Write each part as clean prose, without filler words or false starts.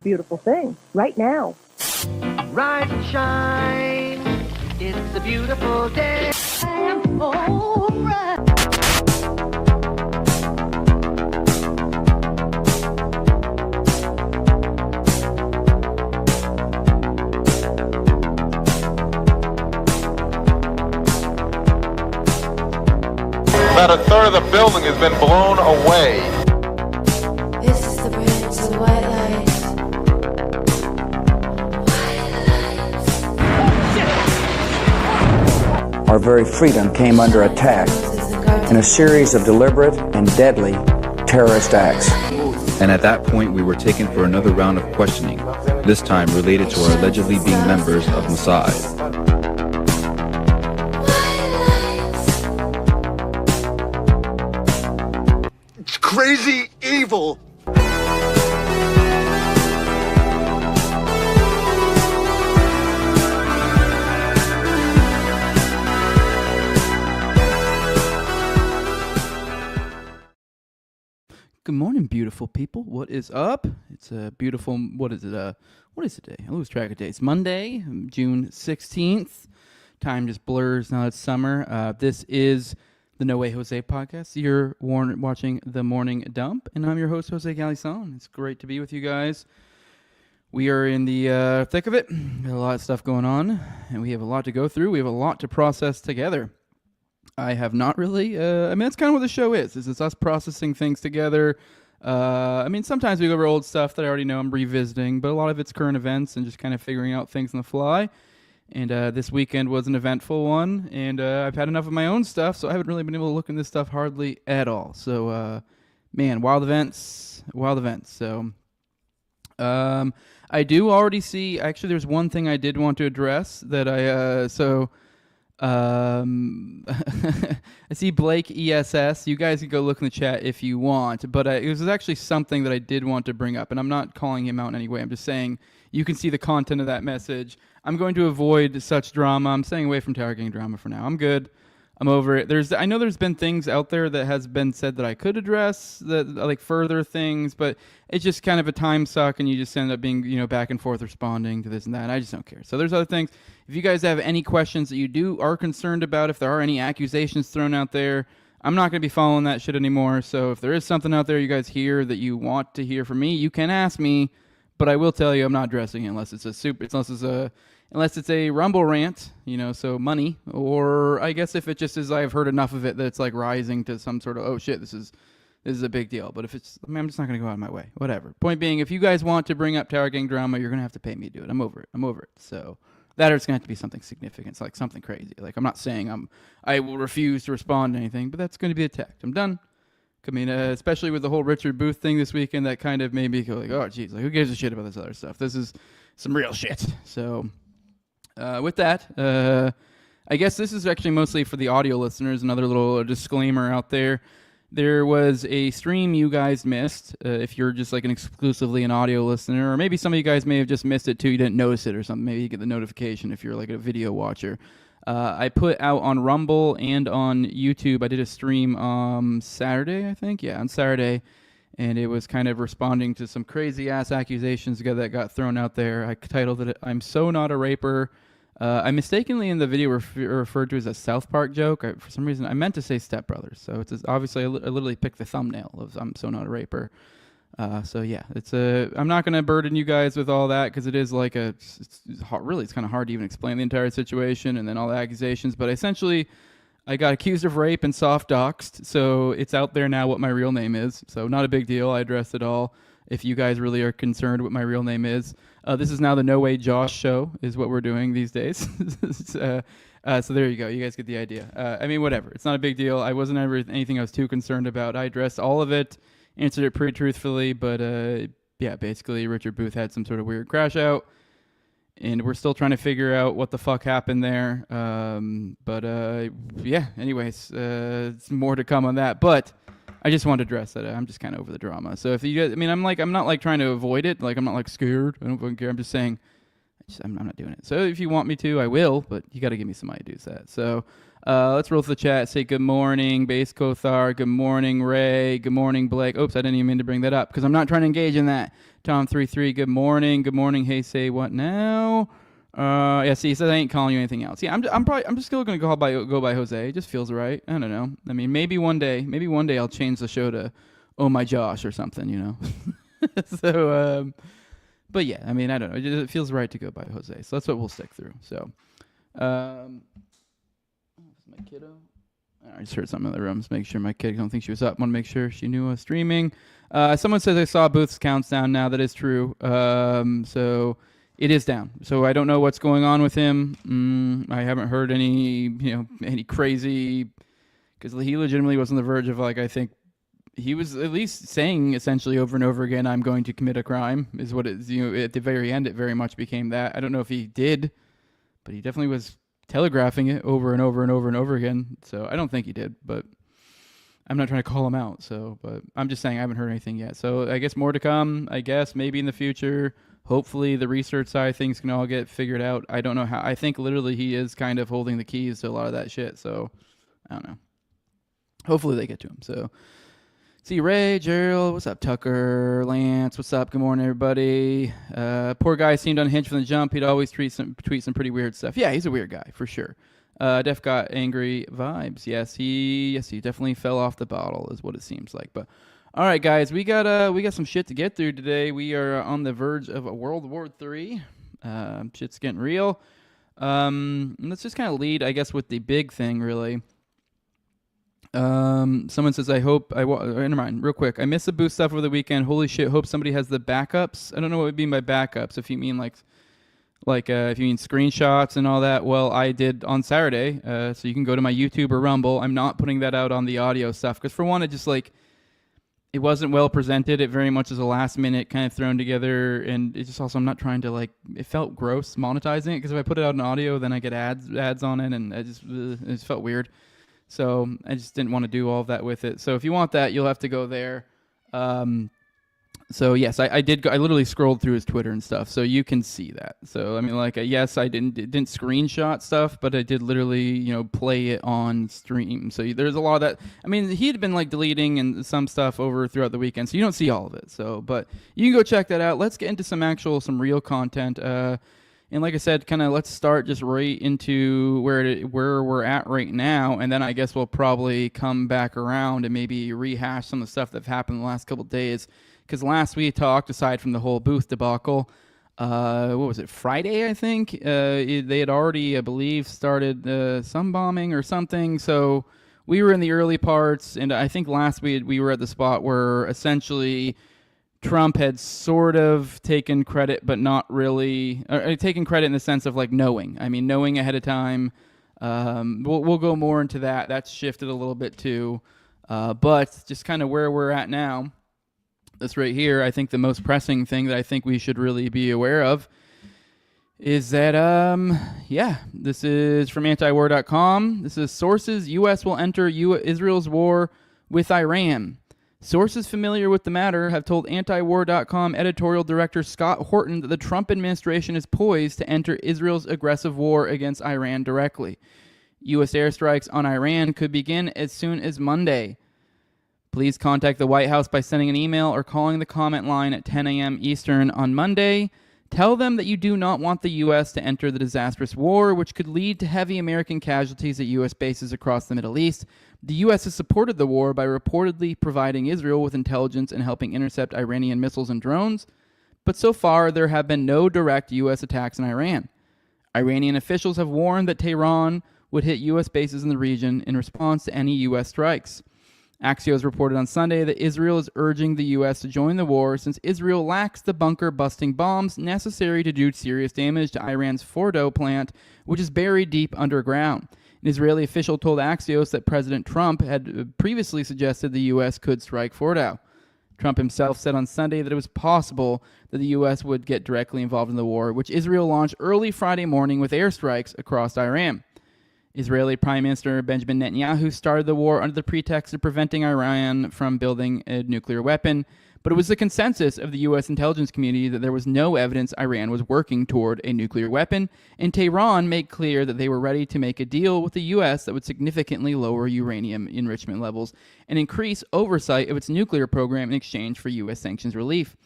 beautiful thing right now. Rise and shine, it's a beautiful day. I am alright. About a third of the building has been blown away. This is the bridge to white lights. Our very freedom came under attack in a series of deliberate and deadly terrorist acts. And at that point, we were taken for another round of questioning, this time related to our allegedly being members of Mossad. It's crazy evil. Good morning, beautiful people. What is up? It's a beautiful, what is today? I lose track of days. Monday, June 16th. Time just blurs now it's summer. This is the No Way Jose podcast. You're watching The Morning Dump, and I'm your host, Jose Galison. It's great to be with you guys. We are in the thick of it. Got a lot of stuff going on, and we have a lot to go through. We have a lot to process together. I have not really, that's kind of what the show is it's us processing things together. Sometimes we go over old stuff that I already know I'm revisiting, but a lot of it's current events and just kind of figuring out things on the fly. And this weekend was an eventful one, and I've had enough of my own stuff, so I haven't really been able to look in this stuff hardly at all. So, wild events. So, I do already see, actually, there's one thing I did want to address that I see Blake ESS. You guys can go look in the chat if you want, but it was actually something that I did want to bring up, and I'm not calling him out in any way. I'm just saying you can see the content of that message. I'm going to avoid such drama. I'm staying away from Tower Gang drama for now. I'm good. I'm over it. I know there's been things out there that has been said that I could address, that like further things, but it's just kind of a time suck, and you just end up being, back and forth responding to this and that. And I just don't care. So there's other things. If you guys have any questions that you are concerned about, if there are any accusations thrown out there, I'm not going to be following that shit anymore. So if there is something out there you guys hear that you want to hear from me, you can ask me, but I will tell you I'm not addressing it unless it's a Rumble rant, so money, or I guess if it just is I've heard enough of it that it's like rising to some sort of, oh shit, this is a big deal. But if it's, I'm just not going to go out of my way. Whatever. Point being, if you guys want to bring up Tower Gang drama, you're going to have to pay me to do it. I'm over it. So that or it's going to have to be something significant. It's like something crazy. Like I'm not saying I will refuse to respond to anything, but that's going to be attacked. I'm done. I mean, especially with the whole Richard Booth thing this weekend, that kind of made me go like, oh geez, like who gives a shit about this other stuff? This is some real shit. So with that, I guess this is actually mostly for the audio listeners. Another little disclaimer out there. There was a stream you guys missed, if you're just like exclusively an audio listener, or maybe some of you guys may have just missed it too, you didn't notice it or something. Maybe you get the notification if you're like a video watcher. I put out on Rumble and on YouTube, I did a stream Saturday, I think. Yeah, on Saturday. And it was kind of responding to some crazy-ass accusations that got thrown out there. I titled it, I'm So Not a Raper. I mistakenly in the video referred to as a South Park joke. For some reason, I meant to say Step Brothers. So it's obviously, I literally picked the thumbnail of I'm So Not a Raper. So yeah, I'm not going to burden you guys with all that because it is like it's kind of hard to even explain the entire situation and then all the accusations. But essentially, I got accused of rape and soft doxed, so it's out there now what my real name is. So not a big deal. I addressed it all. If you guys really are concerned what my real name is, this is now the No Way Josh show is what we're doing these days. So there you go. You guys get the idea. Whatever. It's not a big deal. I wasn't ever anything I was too concerned about. I addressed all of it, answered it pretty truthfully, but basically Richard Booth had some sort of weird crash out. And we're still trying to figure out what the fuck happened there. Anyways, it's more to come on that. But I just wanted to address that. I'm just kind of over the drama. So if you guys, I'm not like trying to avoid it. Like I'm not like scared. I don't fucking care. I'm just saying, I'm not doing it. So if you want me to, I will, but you got to give me some ideas to that. So let's roll to the chat. Say good morning, Base Kothar. Good morning, Ray. Good morning, Blake. Oops, I didn't even mean to bring that up because I'm not trying to engage in that. Tom33, good morning. Good morning. Hey, say what now? Yeah, see, he says I ain't calling you anything else. Yeah, I'm just still gonna go by Jose. It just feels right. I don't know. I mean, maybe one day I'll change the show to Oh My Josh or something, you know. So, but yeah, I mean, I don't know. It feels right to go by Jose, so that's what we'll stick through. So, my kiddo. I just heard something in the room. Just make sure my kid don't think she was up. Want to make sure she knew I was streaming. Someone says I saw Booth's counts down now. That is true. So it is down. So I don't know what's going on with him. I haven't heard any crazy, because he legitimately was on the verge of, like, I think he was at least saying essentially over and over again, I'm going to commit a crime, is what it is. At the very end, it very much became that. I don't know if he did, but he definitely was telegraphing it over and over and over and over again. So I don't think he did, but I'm not trying to call him out. So, but I'm just saying I haven't heard anything yet. So I guess more to come, I guess, maybe in the future. Hopefully the research side of things can all get figured out. I don't know how. I think literally he is kind of holding the keys to a lot of that shit. So I don't know. Hopefully they get to him. So see Ray, Gerald, what's up, Tucker, Lance, what's up? Good morning, everybody. Poor guy seemed unhinged from the jump. He'd always tweet some pretty weird stuff. Yeah, he's a weird guy for sure. Def got angry vibes. Yes, he definitely fell off the bottle, is what it seems like. But all right, guys, we got some shit to get through today. We are on the verge of a World War III. Shit's getting real. Let's just kind of lead, I guess, with the big thing, really. Someone says, never mind, real quick. I missed the booth stuff over the weekend. Holy shit, hope somebody has the backups. I don't know what would mean by backups. If you mean like if you mean screenshots and all that, well, I did on Saturday. So you can go to my YouTube or Rumble. I'm not putting that out on the audio stuff because, for one, it just it wasn't well presented. It very much is a last minute kind of thrown together, and it just also, I'm not trying to it felt gross monetizing it, because if I put it out in audio, then I get ads on it, and it just felt weird. So I just didn't want to do all of that with it. So if you want that, you'll have to go there. So yes, I did. I literally scrolled through his Twitter and stuff, so you can see that. So I mean, yes, I didn't screenshot stuff, but I did literally, play it on stream. So there's a lot of that. I mean, he had been deleting and some stuff over throughout the weekend, so you don't see all of it. So, but you can go check that out. Let's get into some real content. And like I said, kind of let's start just right into where we're at right now, and then I guess we'll probably come back around and maybe rehash some of the stuff that happened the last couple of days. Because last we talked, aside from the whole booth debacle, what was it, Friday, I think? They had already, I believe, started some bombing or something. So we were in the early parts, and I think last we were at the spot where essentially Trump had sort of taken credit, but not really, taken credit in the sense of knowing. I mean, knowing ahead of time. We'll go more into that. That's shifted a little bit too. But just kind of where we're at now. This right here, I think the most pressing thing that I think we should really be aware of is that, this is from antiwar.com. This is sources, U.S. will enter Israel's war with Iran. Sources familiar with the matter have told antiwar.com editorial director Scott Horton that the Trump administration is poised to enter Israel's aggressive war against Iran directly. U.S. airstrikes on Iran could begin as soon as Monday. Please contact the White House by sending an email or calling the comment line at 10 a.m. Eastern on Monday. Tell them that you do not want the U.S. to enter the disastrous war, which could lead to heavy American casualties at U.S. bases across the Middle East. The U.S. has supported the war by reportedly providing Israel with intelligence and helping intercept Iranian missiles and drones. But so far, there have been no direct U.S. attacks in Iran. Iranian officials have warned that Tehran would hit U.S. bases in the region in response to any U.S. strikes. Axios reported on Sunday that Israel is urging the U.S. to join the war since Israel lacks the bunker-busting bombs necessary to do serious damage to Iran's Fordo plant, which is buried deep underground. An Israeli official told Axios that President Trump had previously suggested the U.S. could strike Fordo. Trump himself said on Sunday that it was possible that the U.S. would get directly involved in the war, which Israel launched early Friday morning with airstrikes across Iran. Israeli Prime Minister Benjamin Netanyahu started the war under the pretext of preventing Iran from building a nuclear weapon, But it was the consensus of the U.S. intelligence community that there was no evidence Iran was working toward a nuclear weapon, and Tehran made clear that they were ready to make a deal with the U.S. that would significantly lower uranium enrichment levels and increase oversight of its nuclear program in exchange for U.S. sanctions relief.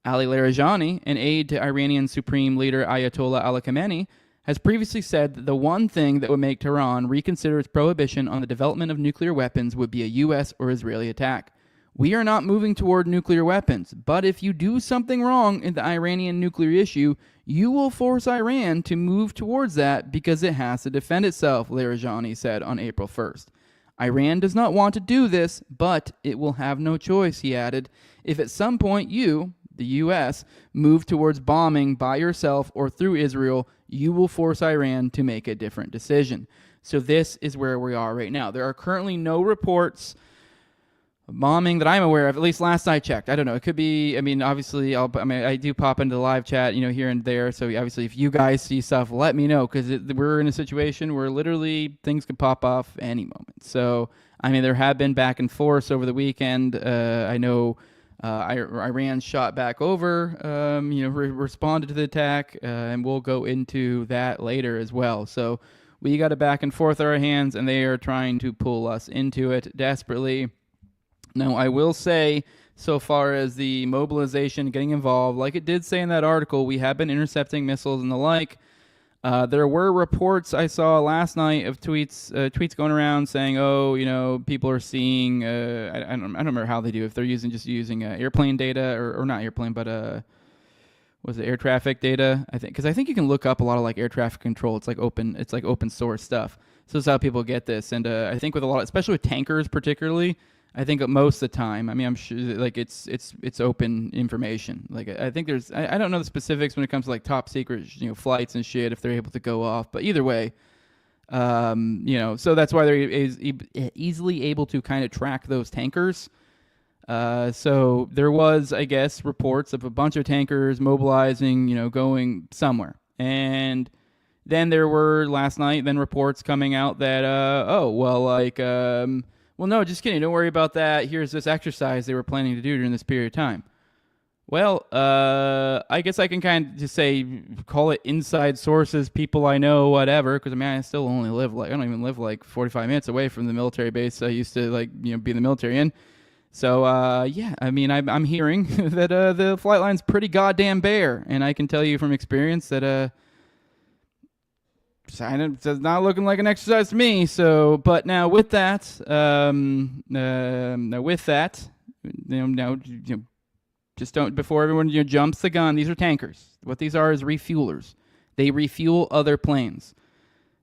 Ali Larijani, an aide to Iranian Supreme Leader Ayatollah Ali Khamenei, has previously said that the one thing that would make Tehran reconsider its prohibition on the development of nuclear weapons would be a U.S. or Israeli attack. We are not moving toward nuclear weapons, but if you do something wrong in the Iranian nuclear issue, you will force Iran to move towards that because it has to defend itself, Larijani said on April 1st. Iran does not want to do this, but it will have no choice, he added. If at some point you, the U.S., move towards bombing by yourself or through Israel, you will force Iran to make a different decision. So this is where we are right now. There are currently no reports bombing that I'm aware of, at least last I checked. I don't know. It could be, obviously, I do pop into the live chat, here and there. So obviously, if you guys see stuff, let me know, because we're in a situation where literally things could pop off any moment. So, there have been back and forth over the weekend. I know Iran shot back over, responded to the attack, and we'll go into that later as well. So we got a back and forth on our hands, and they are trying to pull us into it desperately. Now, I will say, so far as the mobilization, getting involved, like it did say in that article, we have been intercepting missiles and the like. There were reports I saw last night of tweets going around saying, people are seeing, I don't remember how they do, if they're using airplane data or not airplane, but was it air traffic data? Because I think you can look up a lot of like air traffic control. It's like open source stuff. So that's how people get this. And I think with a lot, especially with tankers particularly, I think most of the time, I'm sure like it's open information. Like I think there's, I don't know the specifics when it comes to like top secret, flights and shit, if they're able to go off, but either way, so that's why they're easily able to kind of track those tankers. So there was, I guess, reports of a bunch of tankers mobilizing, going somewhere. And then there were last night, reports coming out that, well, no, just kidding. Don't worry about that. Here's this exercise they were planning to do during this period of time. Well, I guess I can kind of just call it inside sources, people I know, whatever, because, I still only live, I don't even live 45 minutes away from the military base I used to, be in the military in. So, I'm hearing that the flight line's pretty goddamn bare, and I can tell you from experience that it's not looking like an exercise to me. So, but now with that, just don't, before everyone jumps the gun. These are tankers. What these are is refuelers. They refuel other planes.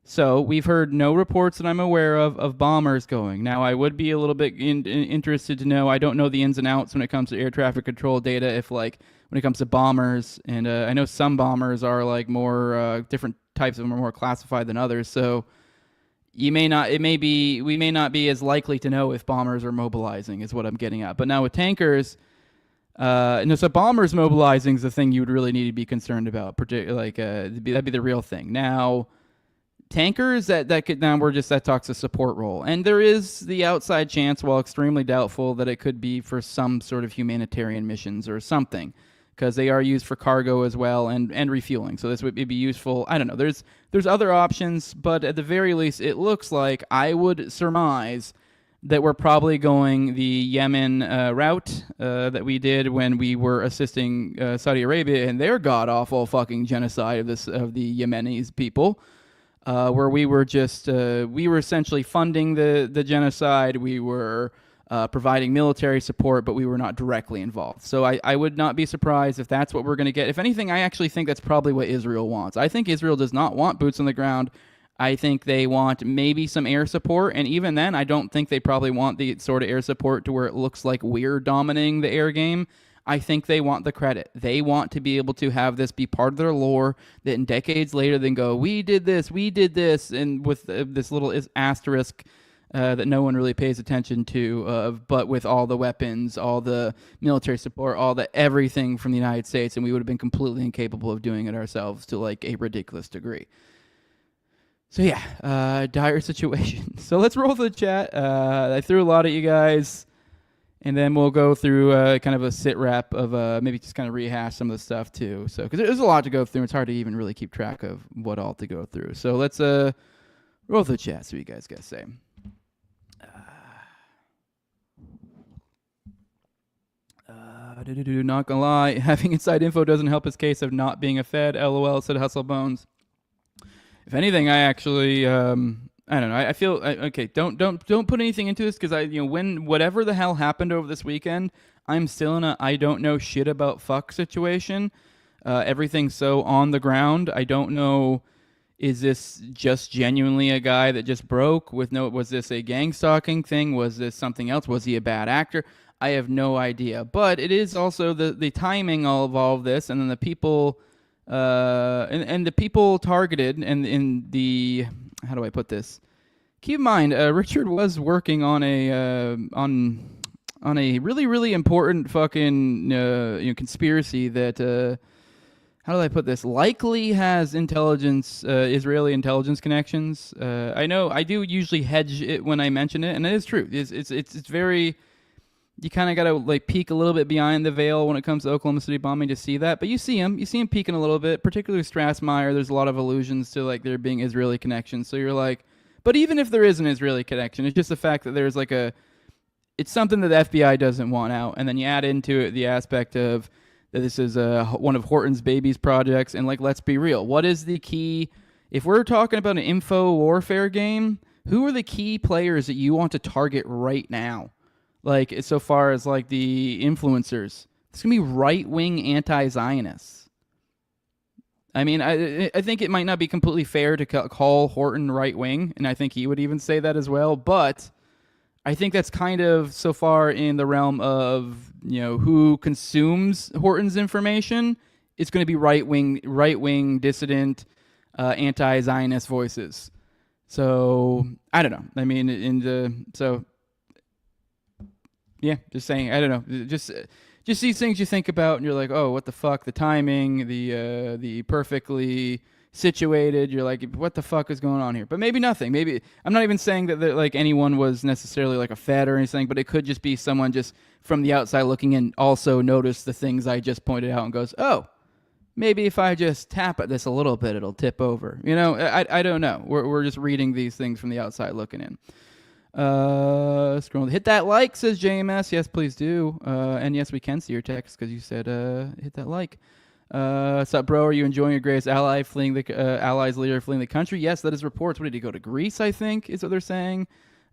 So we've heard no reports that I'm aware of bombers going. Now I would be a little bit interested to know. I don't know the ins and outs when it comes to air traffic control data. If when it comes to bombers, and I know some bombers are more different types of them are more classified than others. So we may not be as likely to know if bombers are mobilizing, is what I'm getting at. But now with tankers, so bombers mobilizing is the thing you would really need to be concerned about. That'd be the real thing. Now, tankers that talks a support role, and there is the outside chance, while extremely doubtful, that it could be for some sort of humanitarian missions or something, because they are used for cargo as well and refueling. So this would be useful. I don't know. There's other options, but at the very least, it looks like, I would surmise, that we're probably going the Yemen route that we did when we were assisting Saudi Arabia in their god-awful fucking genocide of the Yemenis people, where we were essentially funding the genocide. We were providing military support, but we were not directly involved. So I would not be surprised if that's what we're going to get. If anything, I actually think that's probably what Israel wants. I think Israel does not want boots on the ground. I think they want maybe some air support, and even then, I don't think they probably want the sort of air support to where it looks like we're dominating the air game. I think they want the credit. They want to be able to have this be part of their lore, that in decades later they can go, we did this, and with this little asterisk that no one really pays attention to, but with all the weapons, all the military support, all the everything from the United States, and we would have been completely incapable of doing it ourselves to a ridiculous degree. So yeah, dire situation. So let's roll to the chat. I threw a lot at you guys, And then we'll go through kind of a sit rep of maybe just kind of rehash some of the stuff too. So because there's a lot to go through, it's hard to even really keep track of what all to go through. So let's roll the chat. See what you guys got to say. Not gonna lie, having inside info doesn't help his case of not being a Fed. LOL, said Hustle Bones. If anything, I actually I don't know. I feel okay. Don't put anything into this because when whatever the hell happened over this weekend, I'm still in a I don't know shit about fuck situation. Everything's so on the ground. I don't know. Is this just genuinely a guy that just broke with no? Was this a gang stalking thing? Was this something else? Was he a bad actor? I have no idea. But it is also the timing of all of this, and then the people, and the people targeted, and in the. How do I put this? Keep in mind, Richard was working on a really really important fucking conspiracy that how do I put this? Likely has intelligence, Israeli intelligence connections. I know I do usually hedge it when I mention it, and it is true. It's very. You kind of got to like peek a little bit behind the veil when it comes to Oklahoma City bombing to see that. But you see him peeking a little bit, particularly Strassmeyer. There's a lot of allusions to like there being Israeli connections. So you're like, but even if there is an Israeli connection, it's just the fact that there's like it's something that the FBI doesn't want out. And then you add into it the aspect of that this is one of Horton's babies projects. And like, let's be real. What is the key? If we're talking about an info warfare game, who are the key players that you want to target right now? Like, so far as, like, the influencers. It's going to be right-wing anti-Zionists. I mean, I think it might not be completely fair to call Horton right-wing, and I think he would even say that as well, but I think that's kind of so far in the realm of, who consumes Horton's information. It's going to be right-wing dissident, anti-Zionist voices. So, I don't know. I mean, yeah, just saying. I don't know. Just these things you think about, and you're like, oh, what the fuck? The timing, the perfectly situated. You're like, what the fuck is going on here? But maybe nothing. Maybe I'm not even saying that like anyone was necessarily like a Fed or anything, but it could just be someone just from the outside looking in also noticed the things I just pointed out and goes, oh, maybe if I just tap at this a little bit, it'll tip over. I don't know. We're just reading these things from the outside looking in. Scroll. Hit that like, says JMS. Yes, please do. And yes, we can see your text because you said hit that like. What's up, bro? Are you enjoying your greatest ally allies leader fleeing the country? Yes, that is reports. What did he go to Greece? I think is what they're saying.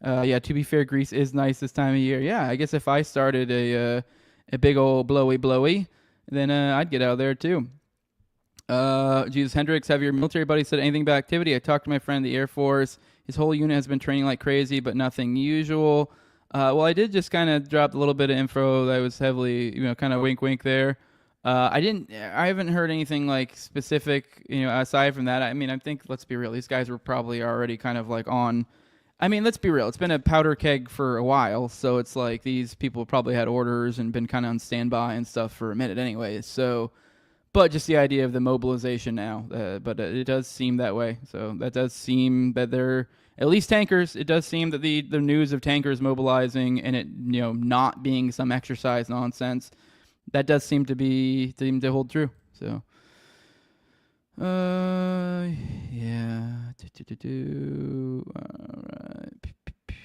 Yeah. To be fair, Greece is nice this time of year. Yeah, I guess if I started a big old blowy, then I'd get out there too. Jesus Hendricks, have your military buddy said anything about activity? I talked to my friend in the Air Force. His whole unit has been training like crazy, but nothing usual. Well, I did just kind of drop a little bit of info that was heavily, kind of wink there. I haven't heard anything like specific, aside from that. I mean, I think, let's be real, these guys were probably already kind of like on, I mean, let's be real. It's been a powder keg for a while, so it's like these people probably had orders and been kind of on standby and stuff for a minute anyways. So, but just the idea of the mobilization now, but it does seem that way. So that does seem that they're, at least tankers, it does seem that the news of tankers mobilizing and it, not being some exercise nonsense, that does seem to hold true. So, yeah. All right.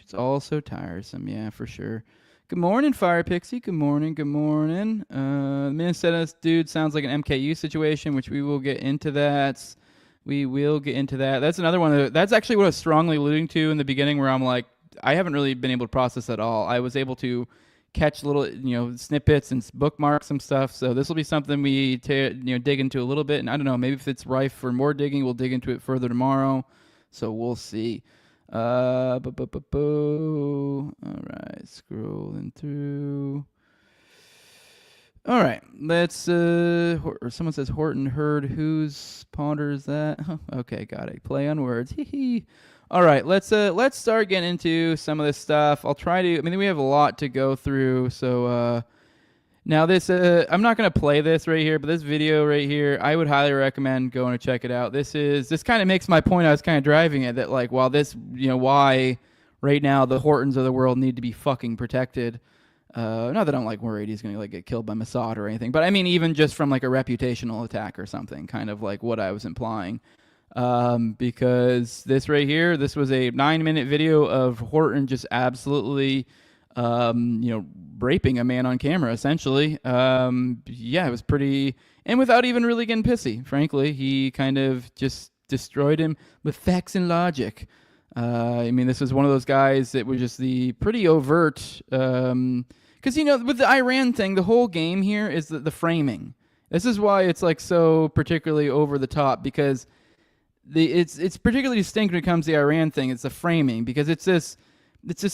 It's all so tiresome. Yeah, for sure. Good morning, Fire Pixie. Good morning. The Minnesota dude sounds like an MKU situation, which we will get into that. That's another one. That's actually what I was strongly alluding to in the beginning, where I'm like, I haven't really been able to process at all. I was able to catch little, snippets and bookmark some stuff. So this will be something we, dig into a little bit. And I don't know, maybe if it's rife for more digging, we'll dig into it further tomorrow. So we'll see. All right, scrolling through. All right, let's. Someone says Horton heard whose ponders that. Okay, got it. Play on words. All right, let's start getting into some of this stuff. I'll try to. I mean, we have a lot to go through. So now this, I'm not gonna play this right here, but this video right here, I would highly recommend going to check it out. This kind of makes my point I was kind of driving at, that like, while this, why right now the Hortons of the world need to be fucking protected. Not that I'm like worried he's gonna like get killed by Mossad or anything, but I mean even just from like a reputational attack or something, kind of like what I was implying. Because this right here, this was a 9-minute video of Horton just absolutely, raping a man on camera, essentially. Yeah, it was pretty, and without even really getting pissy, frankly. He kind of just destroyed him with facts and logic. I mean, this was one of those guys that was just the pretty overt, because, with the Iran thing, the whole game here is the framing. This is why it's like so particularly over the top, because it's particularly distinct when it comes to the Iran thing. It's the framing, because it's this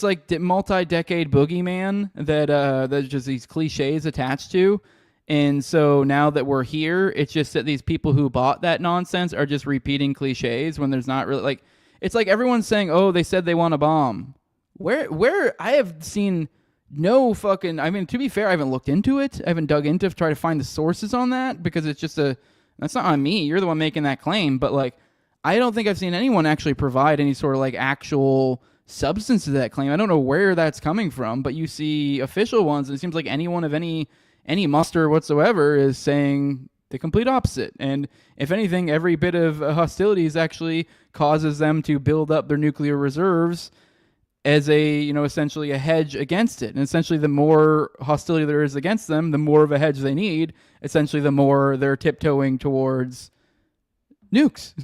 like multi-decade boogeyman that there's just these cliches attached to. And so now that we're here, it's just that these people who bought that nonsense are just repeating cliches when there's not really, like, it's like everyone's saying, oh, they said they want a bomb. Where I have seen no fucking, I mean, to be fair, I haven't looked into it. I haven't dug into it to try to find the sources on that, because it's just that's not on me. You're the one making that claim. But like, I don't think I've seen anyone actually provide any sort of like actual substance to that claim. I don't know where that's coming from, but you see official ones, and it seems like anyone of any muster whatsoever is saying the complete opposite. And if anything, every bit of hostilities actually causes them to build up their nuclear reserves as a, essentially a hedge against it. And essentially the more hostility there is against them, the more of a hedge they need. Essentially the more they're tiptoeing towards nukes.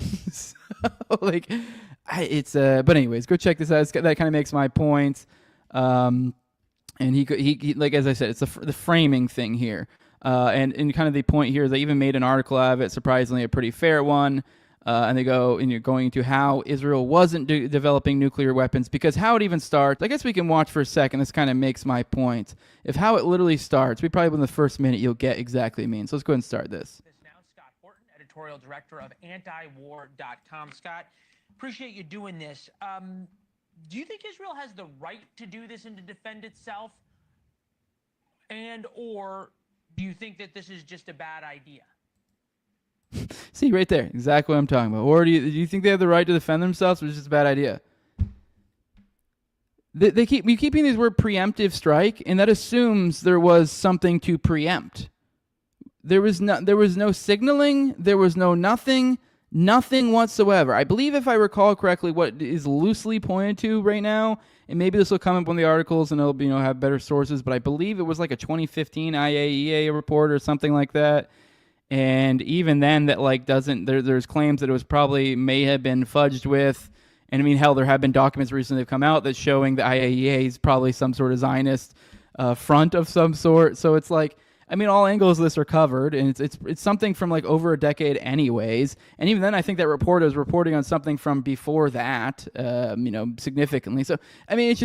But anyways, go check this out. That kind of makes my point. And he like, as I said, it's the framing thing here. And kind of the point here, they even made an article out of it, surprisingly a pretty fair one. And they go, and you're going to how Israel wasn't developing nuclear weapons, because how it even starts, I guess we can watch for a second. This kind of makes my point. If how it literally starts, we probably in the first minute, you'll get exactly what it means. So let's go ahead and start this. Now, Scott Horton, editorial director of antiwar.com. Scott, appreciate you doing this. Do you think Israel has the right to do this and to defend itself? And or do you think that this is just a bad idea? See, right there, exactly what I'm talking about. Or do you think they have the right to defend themselves, or is it just a bad idea? We keep using these word preemptive strike, and that assumes there was something to preempt. There was no signaling. There was nothing whatsoever. I believe, if I recall correctly, what is loosely pointed to right now, and maybe this will come up on the articles and it'll have better sources, but I believe it was like a 2015 IAEA report or something like that. And even then, that like doesn't, there's claims that it was probably may have been fudged with. And I mean, hell, there have been documents recently that have come out that showing the IAEA is probably some sort of Zionist front of some sort. So it's like, I mean, all angles of this are covered, and it's something from like over a decade anyways. And even then, I think that reporter is reporting on something from before that, significantly. So I mean, it's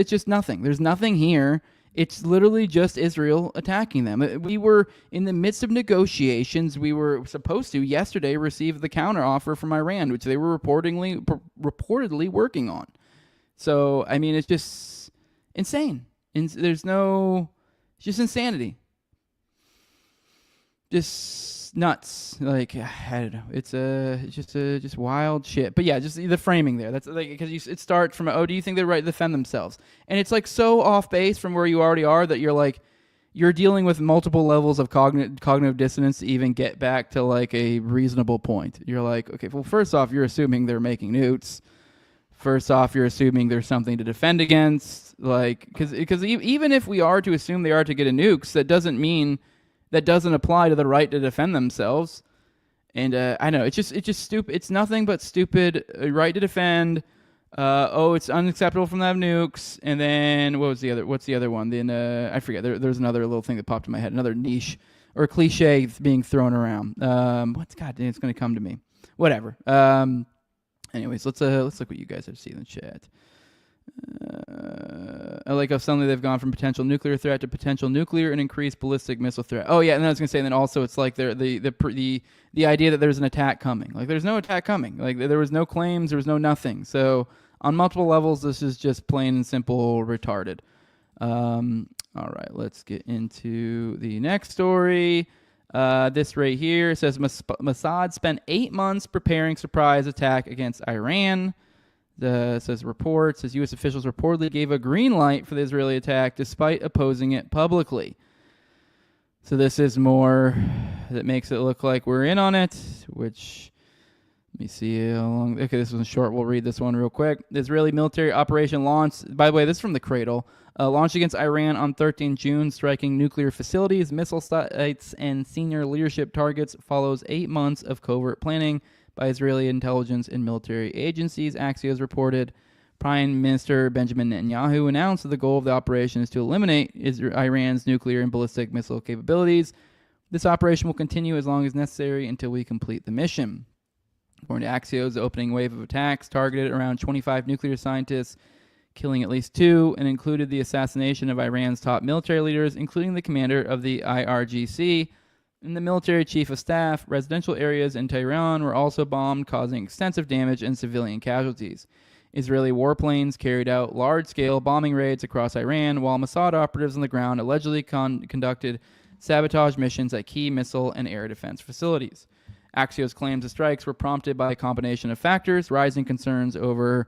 just nothing. There's nothing here. It's literally just Israel attacking them. We were in the midst of negotiations. We were supposed to yesterday receive the counteroffer from Iran, which they were reportedly working on. So I mean, it's just insane. It's just insanity. Just nuts. Like, I don't know. It's just wild shit. But yeah, just the framing there. That's like, because it starts from, do you think they're right to defend themselves? And it's like so off base from where you already are that you're like, you're dealing with multiple levels of cognitive dissonance to even get back to like a reasonable point. You're like, okay, well, first off, you're assuming they're making nukes. First off, you're assuming there's something to defend against. Like, because even if we are to assume they are to get a nukes, that doesn't apply to the right to defend themselves. And I know it's just stupid. It's nothing but stupid. Right to defend. It's unacceptable from them nukes. And then what's the other one? Then I forget. There's another little thing that popped in my head. Another niche or cliche being thrown around. Goddamn, it's going to come to me. Whatever. Anyways, let's look what you guys have seen in the chat. I like how suddenly they've gone from potential nuclear threat to potential nuclear and increased ballistic missile threat. Oh yeah, and then I was gonna say, and then also it's like the idea that there's an attack coming. Like, there's no attack coming. Like, there was no claims, there was no nothing. So on multiple levels, this is just plain and simple retarded. All right, let's get into the next story. This right here says Mossad spent 8 months preparing surprise attack against Iran. Says reports, says U.S. officials reportedly gave a green light for the Israeli attack despite opposing it publicly. So this is more that makes it look like we're in on it, which, let me see how long. Okay, this one's short. We'll read this one real quick. The Israeli military operation launched, by the way, this is from the Cradle, launched against Iran on 13 June, striking nuclear facilities, missile sites, and senior leadership targets, follows 8 months of covert planning by Israeli intelligence and military agencies. Axios reported Prime Minister Benjamin Netanyahu announced that the goal of the operation is to eliminate Iran's nuclear and ballistic missile capabilities. This operation will continue as long as necessary until we complete the mission. According to Axios, the opening wave of attacks targeted around 25 nuclear scientists, killing at least 2, and included the assassination of Iran's top military leaders, including the commander of the IRGC, and the military chief of staff. Residential areas in Tehran were also bombed, causing extensive damage and civilian casualties. Israeli warplanes carried out large-scale bombing raids across Iran, while Mossad operatives on the ground allegedly conducted sabotage missions at key missile and air defense facilities. Axios claims the strikes were prompted by a combination of factors: rising concerns over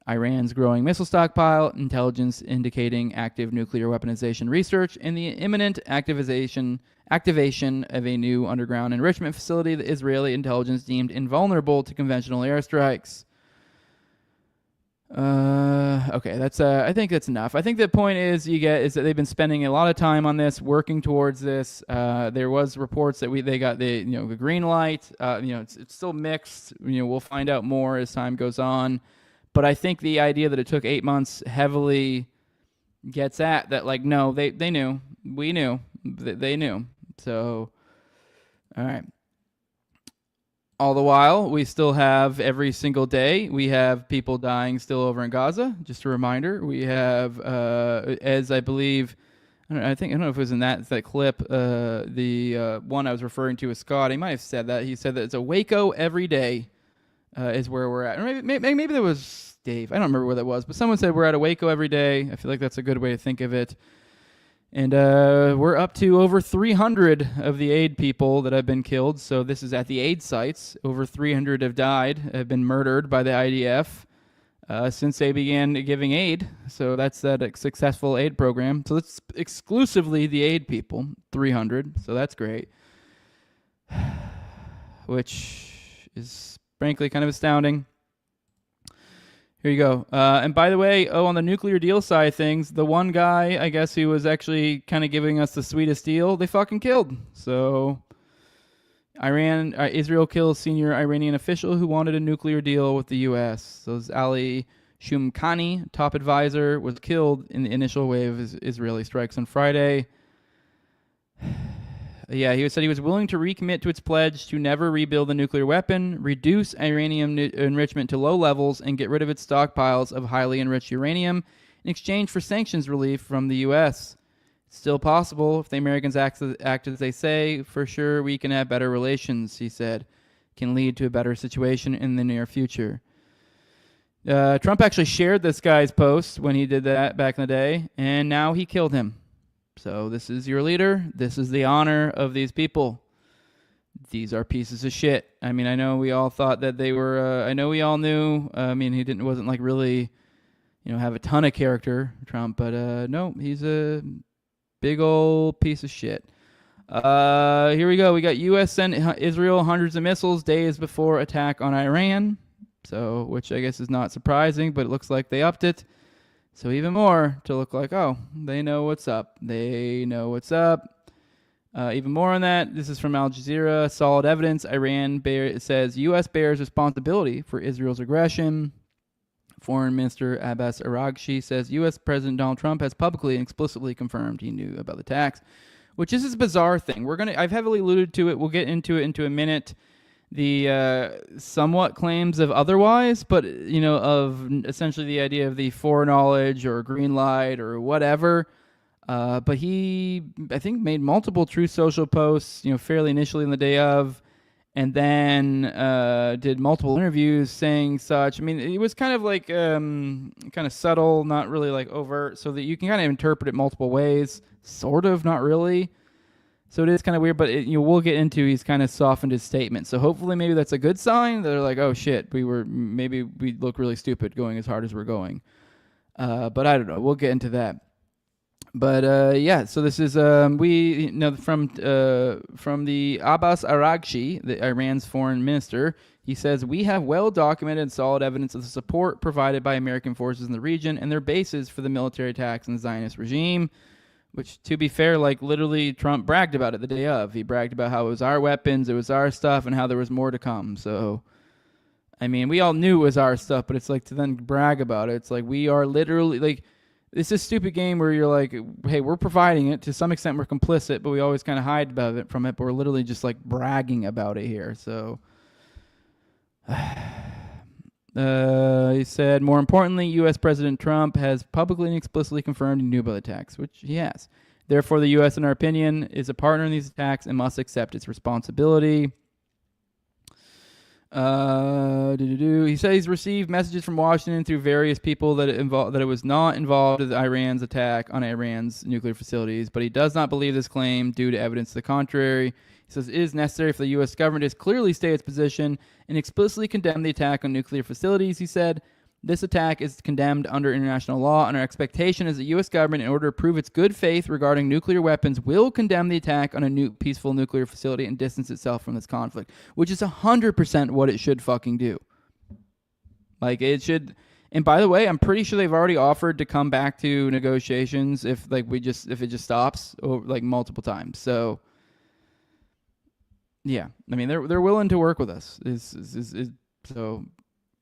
Iran's growing missile stockpile, intelligence indicating active nuclear weaponization research, and the imminent activation of a new underground enrichment facility that Israeli intelligence deemed invulnerable to conventional airstrikes. Okay, that's I think that's enough. I think the point is that they've been spending a lot of time on this, working towards this. There was reports that they got the green light. It's still mixed. We'll find out more as time goes on. But I think the idea that it took 8 months heavily gets at that. Like, no, they knew. We knew. They knew. So, all right. All the while, we still have every single day, we have people dying still over in Gaza. Just a reminder, we have, as I believe, I don't know if it was in that clip, the one I was referring to with Scott. He might have said that. He said that it's a Waco every day is where we're at. Or maybe there was Dave. I don't remember where that was, but someone said we're at a Waco every day. I feel like that's a good way to think of it. And we're up to over 300 of the aid people that have been killed. So this is at the aid sites. Over 300 have died, have been murdered by the IDF since they began giving aid. So that's that successful aid program. So it's exclusively the aid people, 300. So that's great. Which is frankly kind of astounding. Here you go. And by the way, on the nuclear deal side of things, the one guy, I guess, who was actually kind of giving us the sweetest deal, they fucking killed. So Israel kills senior Iranian official who wanted a nuclear deal with the U.S. So Ali Shumkhani, top advisor, was killed in the initial wave of Israeli strikes on Friday. Yeah, he said he was willing to recommit to its pledge to never rebuild the nuclear weapon, reduce uranium enrichment to low levels, and get rid of its stockpiles of highly enriched uranium in exchange for sanctions relief from the U.S. It's still possible if the Americans act as they say. For sure, we can have better relations, he said. Can lead to a better situation in the near future. Trump actually shared this guy's post when he did that back in the day, and now he killed him. So this is your leader. This is the honor of these people. These are pieces of shit. I mean, I know we all thought that they were. I know we all knew. I mean, he wasn't like really, have a ton of character, Trump. But no, he's a big old piece of shit. Here we go. We got U.S. sent Israel hundreds of missiles days before attack on Iran. So, which I guess is not surprising, but it looks like they upped it. So even more to look like, oh, they know what's up. They know what's up. Even more on that. This is from Al Jazeera. Solid evidence. Iran says U.S. bears responsibility for Israel's aggression. Foreign Minister Abbas Araghchi says U.S. President Donald Trump has publicly and explicitly confirmed he knew about the attacks, which is this bizarre thing. I've heavily alluded to it. We'll get into it into a minute. The somewhat claims of otherwise, but of essentially the idea of the foreknowledge or green light or whatever. But he, I think, made multiple Truth Social posts, fairly initially in the day of, and then did multiple interviews saying such. I mean, it was kind of like kind of subtle, not really like overt, so that you can kind of interpret it multiple ways. Sort of, not really. So it is kind of weird, but we'll get into. He's kind of softened his statement, so hopefully maybe that's a good sign. They're like, oh shit, we look really stupid going as hard as we're going. But I don't know. We'll get into that. But yeah, so this is from the Abbas Araghchi, Iran's foreign minister. He says, we have well-documented and solid evidence of the support provided by American forces in the region and their bases for the military attacks in the Zionist regime, which, to be fair, like literally Trump bragged about it the day of. He bragged about how it was our weapons, it was our stuff, and how there was more to come. So, I mean, we all knew it was our stuff, but it's like to then brag about it. It's like we are literally, like, it's a stupid game where you're like, hey, we're providing it. To some extent, we're complicit, but we always kind of hide from it. But we're literally just like bragging about it here. So, he said, more importantly, U.S. President Trump has publicly and explicitly confirmed he knew about the attacks, which he has. Therefore, the U.S., in our opinion, is a partner in these attacks and must accept its responsibility. He said he's received messages from Washington through various people that it was not involved with Iran's attack on Iran's nuclear facilities, but he does not believe this claim due to evidence to the contrary. He says it is necessary for the U.S. government to clearly state its position and explicitly condemn the attack on nuclear facilities. He said this attack is condemned under international law, and our expectation is the U.S. government, in order to prove its good faith regarding nuclear weapons, will condemn the attack on a peaceful nuclear facility and distance itself from this conflict, which is 100% what it should fucking do. Like, it should. And by the way, I'm pretty sure they've already offered to come back to negotiations if it just stops, like multiple times. So, yeah, I mean they're willing to work with us. So.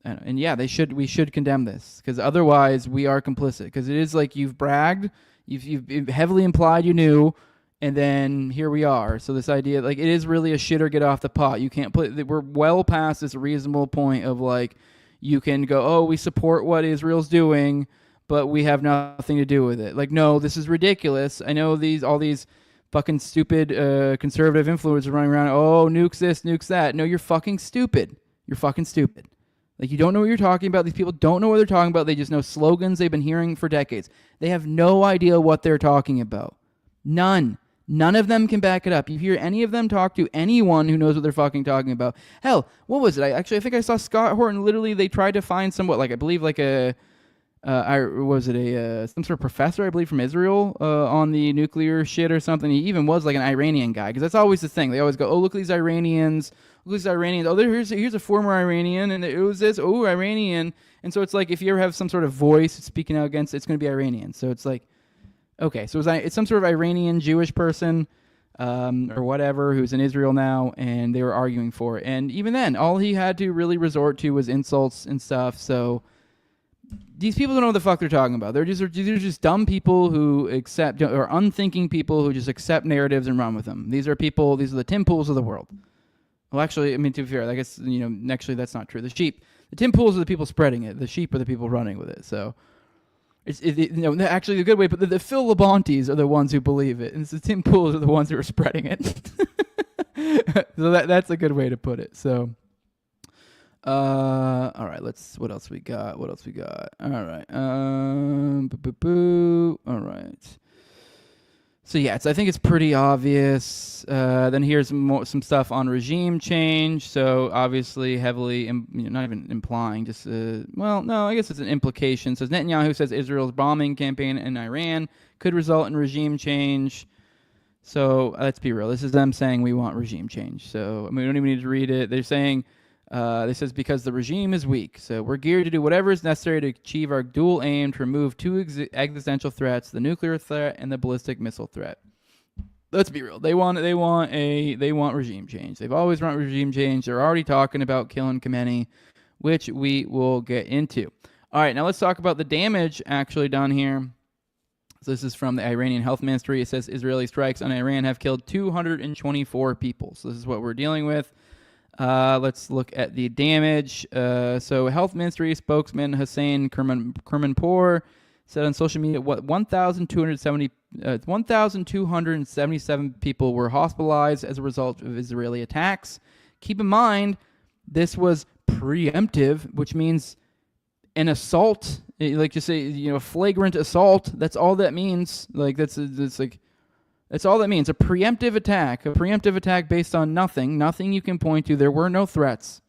And yeah, we should condemn this, because otherwise we are complicit. Because it is like you've bragged, you've heavily implied you knew, and then here we are. So this idea, like, it is really a shit or get off the pot. You can't we're well past this reasonable point of like, you can go, oh, we support what Israel's doing, but we have nothing to do with it. Like, no, this is ridiculous. I know all these fucking stupid conservative influencers running around, oh, nukes this, nukes that. No, you're fucking stupid. You're fucking stupid. Like, you don't know what you're talking about. These people don't know what they're talking about. They just know slogans they've been hearing for decades. They have no idea what they're talking about. None of them can back it up. You hear any of them talk to anyone who knows what they're fucking talking about. Hell, what was it? I think I saw Scott Horton. Literally, they tried to find somewhat, like, I believe, like some sort of professor, I believe, from Israel on the nuclear shit or something. He even was like an Iranian guy, because that's always the thing. They always go, oh, look at these Iranians. Look at these Iranians. Oh, here's a former Iranian, and it was this. Oh, Iranian. And so it's like, if you ever have some sort of voice speaking out against it, it's going to be Iranian. So it's like, okay, so it's some sort of Iranian Jewish person or whatever who's in Israel now, and they were arguing for it. And even then, all he had to really resort to was insults and stuff. So these people don't know what the fuck they're talking about. They're just dumb people who accept, or unthinking people who just accept narratives and run with them. These are the Tim Pools of the world. Well, actually, I mean, to be fair, I guess, actually that's not true. The Tim Pools are the people spreading it. The sheep are the people running with it. So, actually the good way, but the Phil Labontes are the ones who believe it, and the Tim Pools are the ones who are spreading it. So that's a good way to put it. So, all right, what else we got? All right. All right. So yeah, I think it's pretty obvious. Then here's some stuff on regime change. So obviously heavily, not even implying, just, I guess it's an implication. So Netanyahu says Israel's bombing campaign in Iran could result in regime change. So let's be real. This is them saying we want regime change. So we don't even need to read it. They're saying, this says, because the regime is weak. So we're geared to do whatever is necessary to achieve our dual aim to remove two existential threats, the nuclear threat and the ballistic missile threat. Let's be real. They want regime change. They've always wanted regime change. They're already talking about killing Khamenei, which we will get into. All right, now let's talk about the damage actually done here. So this is from the Iranian Health Ministry. It says Israeli strikes on Iran have killed 224 people. So this is what we're dealing with. Let's look at the damage. So Health Ministry spokesman Hussein Kermanpour said on social media 1,277 people were hospitalized as a result of Israeli attacks. Keep in mind, this was preemptive, which means an assault, like just say, flagrant assault. That's all that means. Like that's like That's all that means. A preemptive attack. A preemptive attack based on nothing. Nothing you can point to. There were no threats.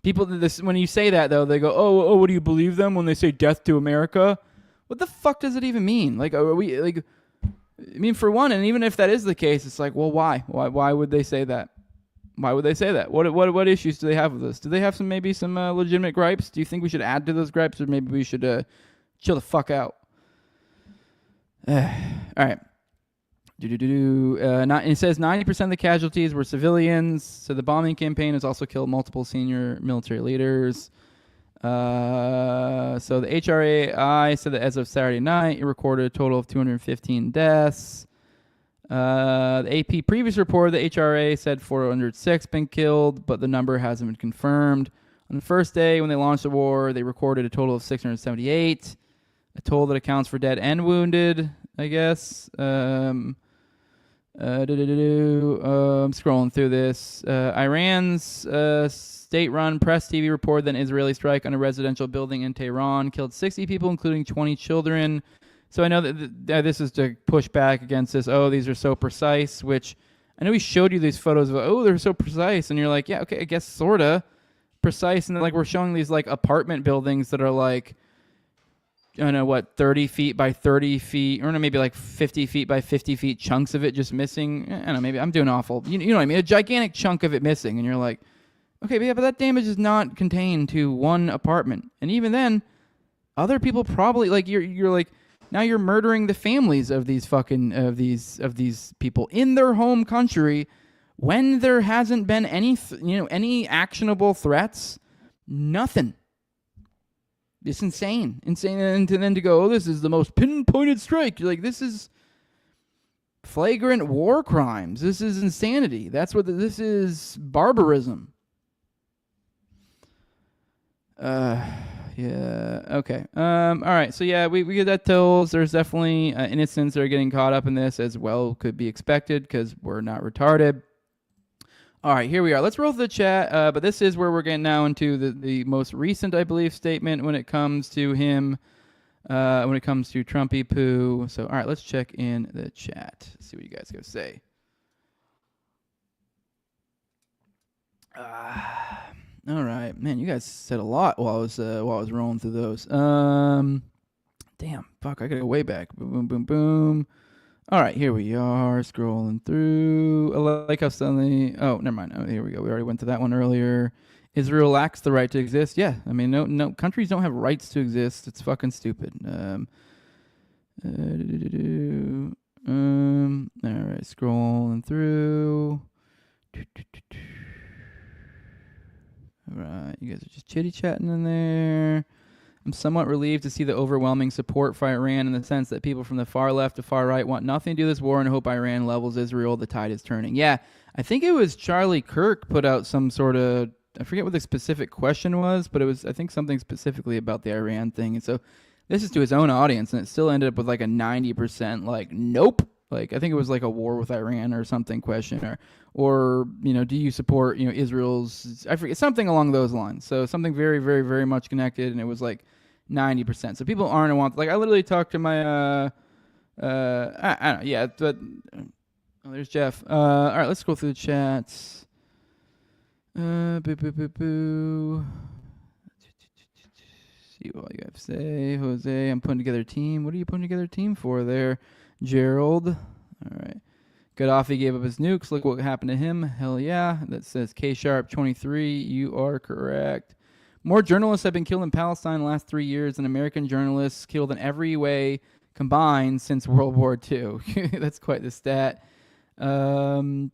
People, when you say that, though, they go, oh, what do you believe them when they say death to America? What the fuck does it even mean? Like, are we, like, I mean, for one, and even if that is the case, it's like, well, why? Why would they say that? Why would they say that? What issues do they have with this? Do they have some legitimate gripes? Do you think we should add to those gripes, or maybe we should chill the fuck out? All right. It says 90% of the casualties were civilians. So the bombing campaign has also killed multiple senior military leaders. So the HRAI said that as of Saturday night, it recorded a total of 215 deaths. The AP previous report, the HRA said 406 been killed, but the number hasn't been confirmed. On the first day when they launched the war, they recorded a total of 678. A total that accounts for dead and wounded, I guess. I'm scrolling through this. Iran's state-run press TV reported that an Israeli strike on a residential building in Tehran killed 60 people, including 20 children. So I know that this is to push back against this. Oh, these are so precise, which I know we showed you these photos of, oh, they're so precise. And you're like, yeah, okay, I guess sort of precise. And then, like, we're showing these, like, apartment buildings that are, like, I don't know, what, 30 feet by 30 feet, or no, maybe like 50 feet by 50 feet, chunks of it just missing. I don't know, maybe I'm doing awful. You know what I mean? A gigantic chunk of it missing. And you're like, okay, but that damage is not contained to one apartment. And even then, other people probably, like, you're like, now you're murdering the families of these fucking, of these people in their home country when there hasn't been any actionable threats. Nothing. It's insane. And then to go, oh, this is the most pinpointed strike. You're like, this is flagrant war crimes. This is insanity. This is barbarism. Yeah. Okay. All right. So yeah, we get that tells there's definitely innocents that are getting caught up in this, as well could be expected because we're not retarded. All right, here we are. Let's roll through the chat, but this is where we're getting now into the most recent, I believe, statement when it comes to him, when it comes to Trumpy Poo. So, all right, let's check in the chat. See what you guys got to say. All right, man, you guys said a lot while I was rolling through those. Damn, fuck, I gotta go way back. Boom, boom, boom, boom. All right, here we are, scrolling through. I like how suddenly... Oh, never mind. Oh, here we go. We already went to that one earlier. Israel lacks the right to exist. Yeah, I mean, no countries don't have rights to exist. It's fucking stupid. All right, scrolling through. All right, you guys are just chitty-chatting in there. I'm somewhat relieved to see the overwhelming support for Iran in the sense that people from the far left to far right want nothing to do with this war and hope Iran levels Israel. The tide is turning. Yeah, I think it was Charlie Kirk put out some sort of, I forget what the specific question was, but it was, I think, something specifically about the Iran thing. And so this is to his own audience, and it still ended up with like a 90% like, nope. Like, I think it was like a war with Iran or something question, or do you support, Israel's, I forget, something along those lines. So something very, very, very much connected, and it was like 90%. So people aren't like, I literally talked to my, I don't know, yeah, but, oh, there's Jeff. All right, let's go through the chats. Boo, boo, boo, boo. See what you have to say. Jose, I'm putting together a team. What are you putting together a team for there? Gerald. All right. Gaddafi gave up his nukes. Look what happened to him. Hell yeah. That says K-Sharp23. You are correct. More journalists have been killed in Palestine in the last 3 years than American journalists killed in every way combined since World War II. That's quite the stat. You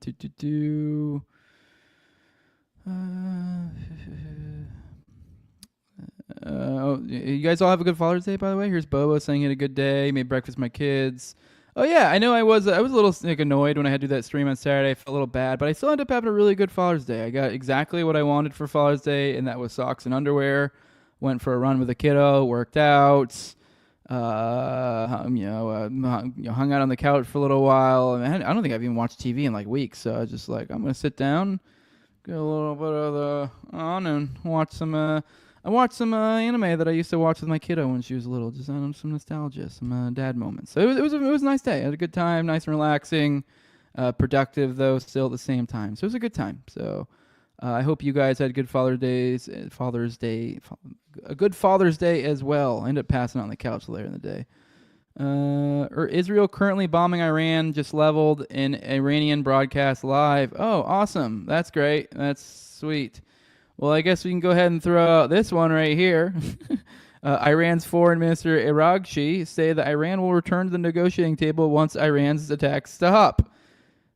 guys all have a good Father's Day, by the way. Here's Bobo saying he had a good day. Made breakfast for my kids. Oh yeah, I know I was a little annoyed when I had to do that stream on Saturday. I felt a little bad, but I still ended up having a really good Father's Day. I got exactly what I wanted for Father's Day, and that was socks and underwear. Went for a run with a kiddo, worked out, hung out on the couch for a little while. I don't think I've even watched TV in like weeks, so I was just like, I'm gonna sit down, get a little bit of the on, and watch some I watched some anime that I used to watch with my kiddo when she was little. Just some nostalgia, some dad moments. So it was a nice day. I had a good time, nice and relaxing, productive though, still at the same time. So it was a good time. So I hope you guys had good a good Father's Day as well. I ended up passing out on the couch later in the day. Israel currently bombing Iran, just leveled in Iranian broadcast live. Oh, awesome. That's great. That's sweet. Well, I guess we can go ahead and throw out this one right here. Iran's Foreign Minister Araghchi say that Iran will return to the negotiating table once Iran's attacks stop.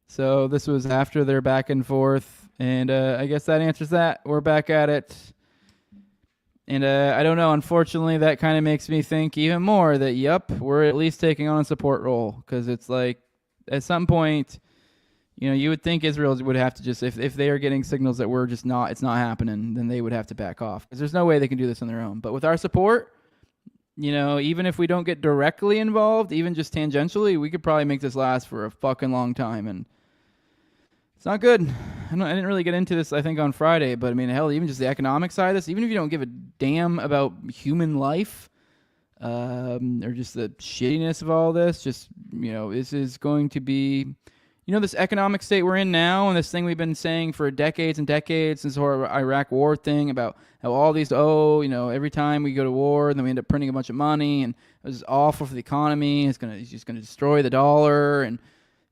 So this was after their back and forth, and I guess that answers that. We're back at it. And I don't know, unfortunately, that kind of makes me think even more that, yep, we're at least taking on a support role. Because it's like, at some point, you would think Israel would have to just, if they are getting signals that it's not happening, then they would have to back off. Because there's no way they can do this on their own. But with our support, even if we don't get directly involved, even just tangentially, we could probably make this last for a fucking long time. And it's not good. I didn't really get into this, I think, on Friday, but I mean, hell, even just the economic side of this, even if you don't give a damn about human life, or just the shittiness of all this, just, this is going to be, this economic state we're in now, and this thing we've been saying for decades and decades since our Iraq war thing about how all these, every time we go to war, then we end up printing a bunch of money, and it's just awful for the economy, it's just going to destroy the dollar, and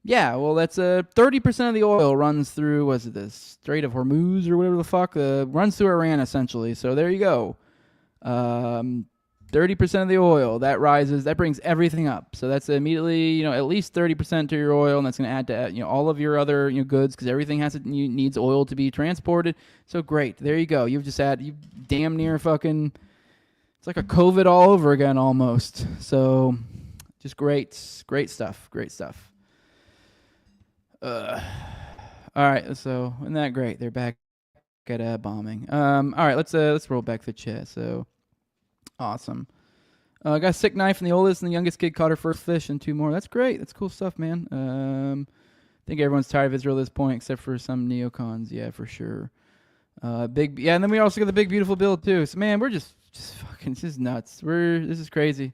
yeah, well, that's 30% of the oil runs through, the Strait of Hormuz or whatever the fuck, runs through Iran, essentially. So there you go. 30% of the oil, that brings everything up. So that's immediately, at least 30% to your oil, and that's going to add to, all of your other, goods, because everything needs oil to be transported. So great. There you go. You damn near fucking, it's like a COVID all over again almost. So just great stuff. Great stuff. All right, so isn't that great? They're back at bombing. All right, let's roll back the chat. So awesome. Got a sick knife, and the oldest and the youngest kid caught her first fish, and 2 more. That's great. That's cool stuff, man. I think everyone's tired of Israel at this point, except for some neocons. Yeah, for sure. And then we also got the big beautiful bill too. So man, we're just fucking, this is nuts. This is crazy.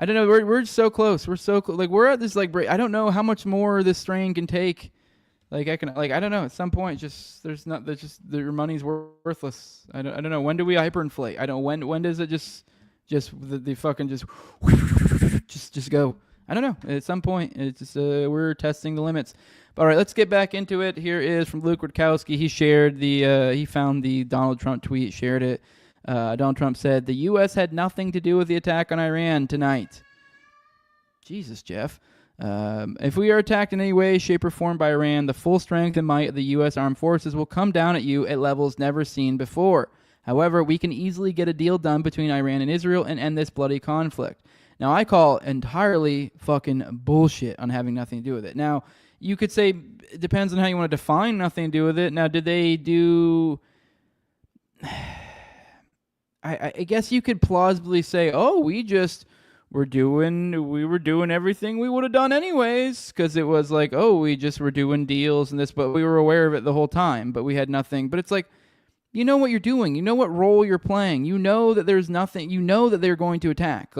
I don't know. We're so close. We're so close. Like, we're at this I don't know how much more this strain can take. I don't know. At some point, their money's worthless. I don't know. When do we hyperinflate? I don't know. When does it just the fucking just go? I don't know. At some point, it's just we're testing the limits. But all right, let's get back into it. Here is from Luke Rutkowski. He shared he found the Donald Trump tweet, shared it. Donald Trump said, the U.S. had nothing to do with the attack on Iran tonight. Jesus, Jeff. If we are attacked in any way, shape, or form by Iran, the full strength and might of the U.S. armed forces will come down at you at levels never seen before. However, we can easily get a deal done between Iran and Israel and end this bloody conflict. Now, I call entirely fucking bullshit on having nothing to do with it. Now, you could say it depends on how you want to define nothing to do with it. Now, did they do... I guess you could plausibly say, oh, we were doing everything we would have done anyways, because it was like, oh, we just were doing deals and this, but we were aware of it the whole time, but we had nothing. But it's like, you know what you're doing. You know what role you're playing. You know that there's nothing. You know that they're going to attack.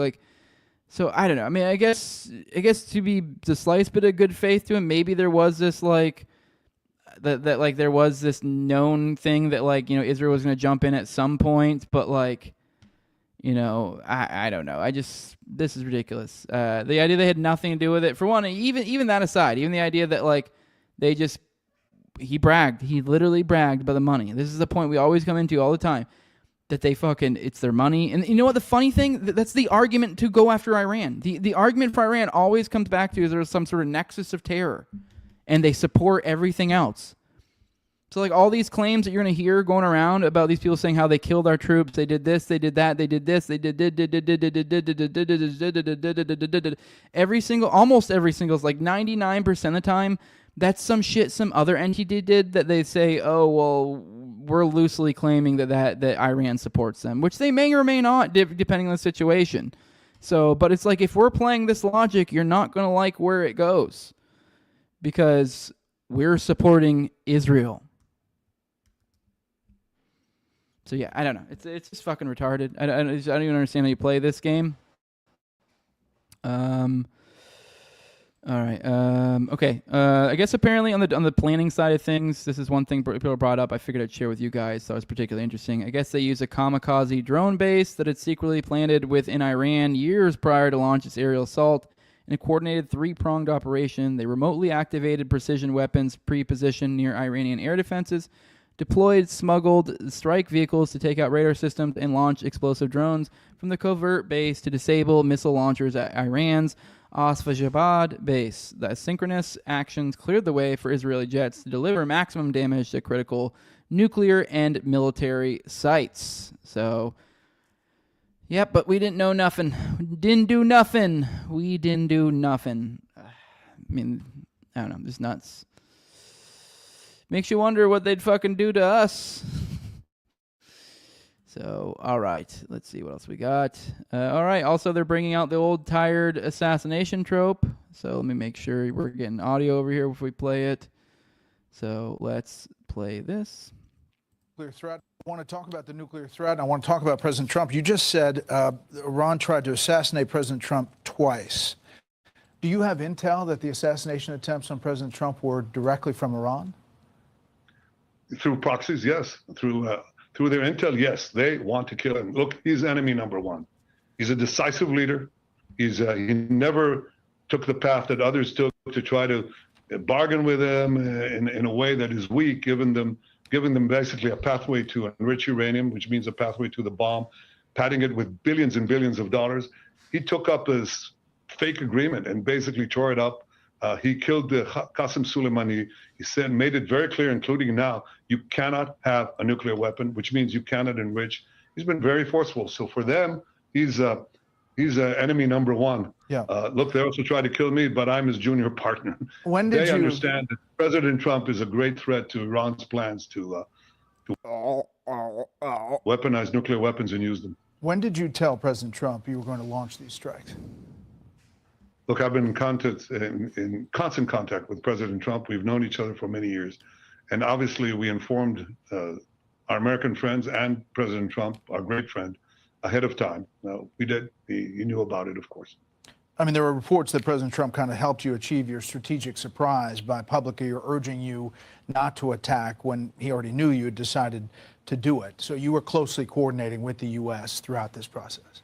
So I don't know. I mean, I guess to slice bit of good faith to him, maybe there was this that there was this known thing that Israel was going to jump in at some point, but I don't know. This is ridiculous. The idea they had nothing to do with it. For one, even that aside, even the idea that he bragged. He literally bragged about the money. This is the point we always come into all the time, that it's their money. And you know what? The funny thing, that's the argument to go after Iran. The argument for Iran always comes back to is there's some sort of nexus of terror, and they support everything else. So all these claims that you're going to hear going around about these people saying how they killed our troops, they did this, they did that, they did this, they did almost every single, 99% of the time, that's some shit some other entity did that they say, oh, well, we're loosely claiming that Iran supports them, which they may or may not, depending on the situation. So, but it's if we're playing this logic, you're not going to like where it goes, because we're supporting Israel. So yeah, I don't know. It's just fucking retarded. I don't even understand how you play this game. All right. Okay. I guess apparently on the planning side of things, this is one thing people brought up. I figured I'd share with you guys. So it's particularly interesting. I guess they use a kamikaze drone base that had secretly planted within Iran years prior to launch its aerial assault. In a coordinated three-pronged operation, they remotely activated precision weapons pre-positioned near Iranian air defenses, deployed smuggled strike vehicles to take out radar systems, and launch explosive drones from the covert base to disable missile launchers at Iran's Asfajabad base. The synchronous actions cleared the way for Israeli jets to deliver maximum damage to critical nuclear and military sites. So, yep, but we didn't know nothing. We didn't do nothing. I mean, I don't know. This nuts. Makes you wonder what they'd fucking do to us. So, all right. Let's see what else we got. All right. Also, they're bringing out the old tired assassination trope. So let me make sure we're getting audio over here before we play it. So let's play this. Nuclear threat. I want to talk about the nuclear threat. I want to talk about President Trump. You just said Iran tried to assassinate President Trump twice. Do you have intel that the assassination attempts on President Trump were directly from Iran? Through proxies, yes. Through their intel, yes. They want to kill him. Look, he's enemy number one. He's a decisive leader. He never took the path that others took to try to bargain with him in a way that is weak, giving them basically a pathway to enrich uranium, which means a pathway to the bomb, padding it with billions and billions of dollars. He took up this fake agreement and basically tore it up. He killed Qasem Soleimani. He said, made it very clear, including now, you cannot have a nuclear weapon, which means you cannot enrich. He's been very forceful. So for them, he's enemy number one. Yeah. Look, they also tried to kill me, but I'm his junior partner. When did they understand that President Trump is a great threat to Iran's plans to weaponize nuclear weapons and use them. When did you tell President Trump you were going to launch these strikes? Look, I've been in constant contact with President Trump. We've known each other for many years. And obviously, we informed our American friends and President Trump, our great friend, ahead of time. We did. He knew about it, of course. I mean, there were reports that President Trump kind of helped you achieve your strategic surprise by publicly urging you not to attack when he already knew you had decided to do it. So you were closely coordinating with the U.S. throughout this process.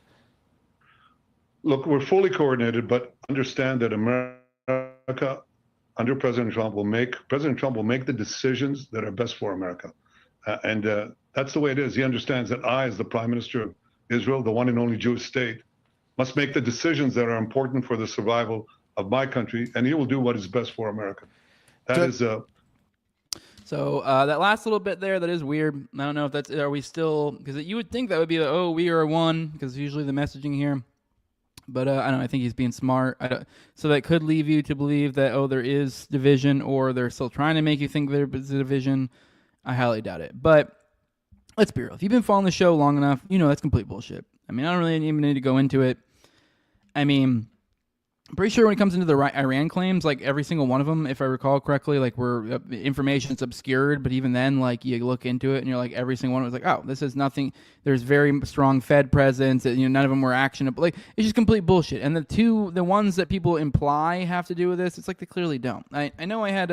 Look, we're fully coordinated, but understand that America, under President Trump, will make the decisions that are best for America. And that's the way it is. He understands that I, as the Prime Minister of Israel, the one and only Jewish state, must make the decisions that are important for the survival of my country, and he will do what is best for America. That is... So that last little bit there, that is weird. I don't know if that's... Are we still... Because you would think that would be like, oh, we are one, because usually the messaging here... But I don't know. I think he's being smart. So that could leave you to believe that, oh, there is division, or they're still trying to make you think there is a division. I highly doubt it. But let's be real. If you've been following the show long enough, you know that's complete bullshit. I mean, I don't really even need to go into it. I mean, I'm pretty sure when it comes into the Iran claims, like every single one of them, if I recall correctly, like information's obscured, but even then, like you look into it and you're like, every single one was like, oh, this is nothing. There's very strong Fed presence. None of them were actionable. Like it's just complete bullshit. And the ones that people imply have to do with this, it's like they clearly don't. I know I had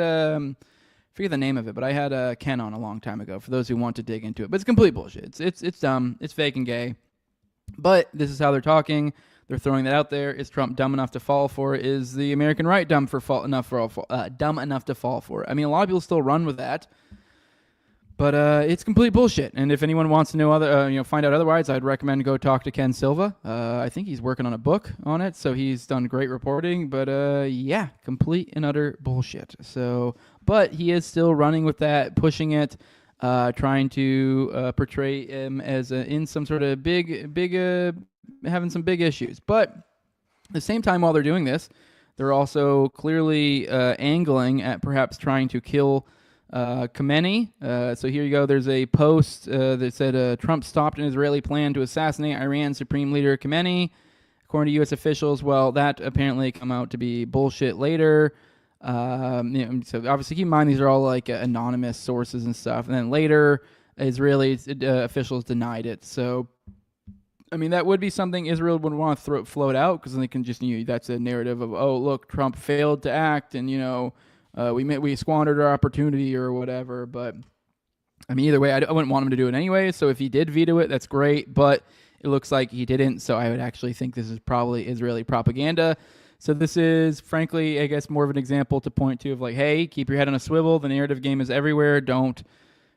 forget the name of it, but I had Ken on a long time ago. For those who want to dig into it, but it's complete bullshit. It's dumb. It's fake and gay. But this is how they're talking. They're throwing that out there. Is Trump dumb enough to fall for it? Is the American right dumb enough to fall for it? I mean, a lot of people still run with that, but it's complete bullshit. And if anyone wants to know find out otherwise, I'd recommend go talk to Ken Silva. I think he's working on a book on it, so he's done great reporting. But yeah, complete and utter bullshit. So, but he is still running with that, pushing it. Trying to portray him as in some sort of big, having some big issues. But at the same time, while they're doing this, they're also clearly angling at perhaps trying to kill Khamenei. So here you go. There's a post that said Trump stopped an Israeli plan to assassinate Iran's Supreme Leader Khamenei. According to U.S. officials, well, that apparently come out to be bullshit later. So obviously keep in mind these are all like anonymous sources and stuff. And then later, Israeli officials denied it. So, I mean, that would be something Israel would want to float out, because then they can just, that's a narrative of, oh, look, Trump failed to act, and, we squandered our opportunity or whatever. But, I mean, either way, I wouldn't want him to do it anyway. So if he did veto it, that's great. But it looks like he didn't. So I would actually think this is probably Israeli propaganda. So this is, frankly, I guess, more of an example to point to of like, hey, keep your head on a swivel. The narrative game is everywhere. Don't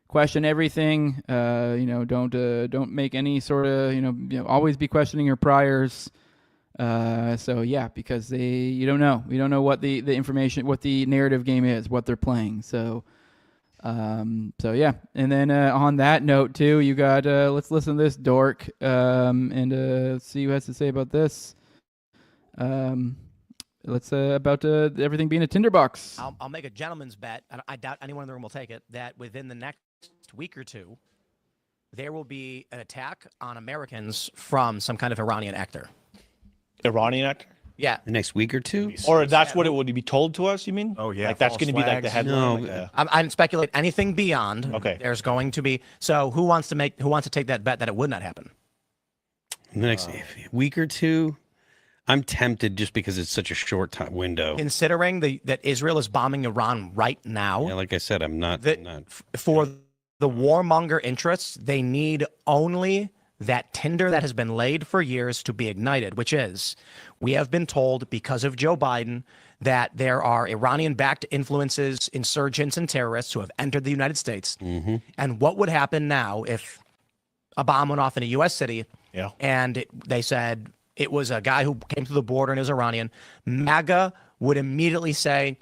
question everything. Don't make any sort of, always be questioning your priors. So yeah, because you don't know. We don't know what the information, what the narrative game is, what they're playing. So yeah. And then on that note too, you got let's listen to this dork and see who has to say about this. Let's about everything being a tinderbox. I'll make a gentleman's bet, and I doubt anyone in the room will take it, that within the next week or two, there will be an attack on Americans from some kind of Iranian actor. Iranian actor? Yeah. The next week or two? Or that's what it would be told to us, you mean? Oh, yeah. Like that's going to be like the headline? No. I didn't speculate anything beyond. Okay. There's going to be. So who wants to take that bet that it would not happen? The next week or two? I'm tempted just because it's such a short time window. Considering that Israel is bombing Iran right now. Yeah, like I said, I'm not. For the warmonger interests, they need only that tinder that has been laid for years to be ignited, which is, we have been told because of Joe Biden that there are Iranian-backed influences, insurgents, and terrorists who have entered the United States. Mm-hmm. And what would happen now if a bomb went off in a U.S. city and they said it was a guy who came through the border and is Iranian? MAGA would immediately say,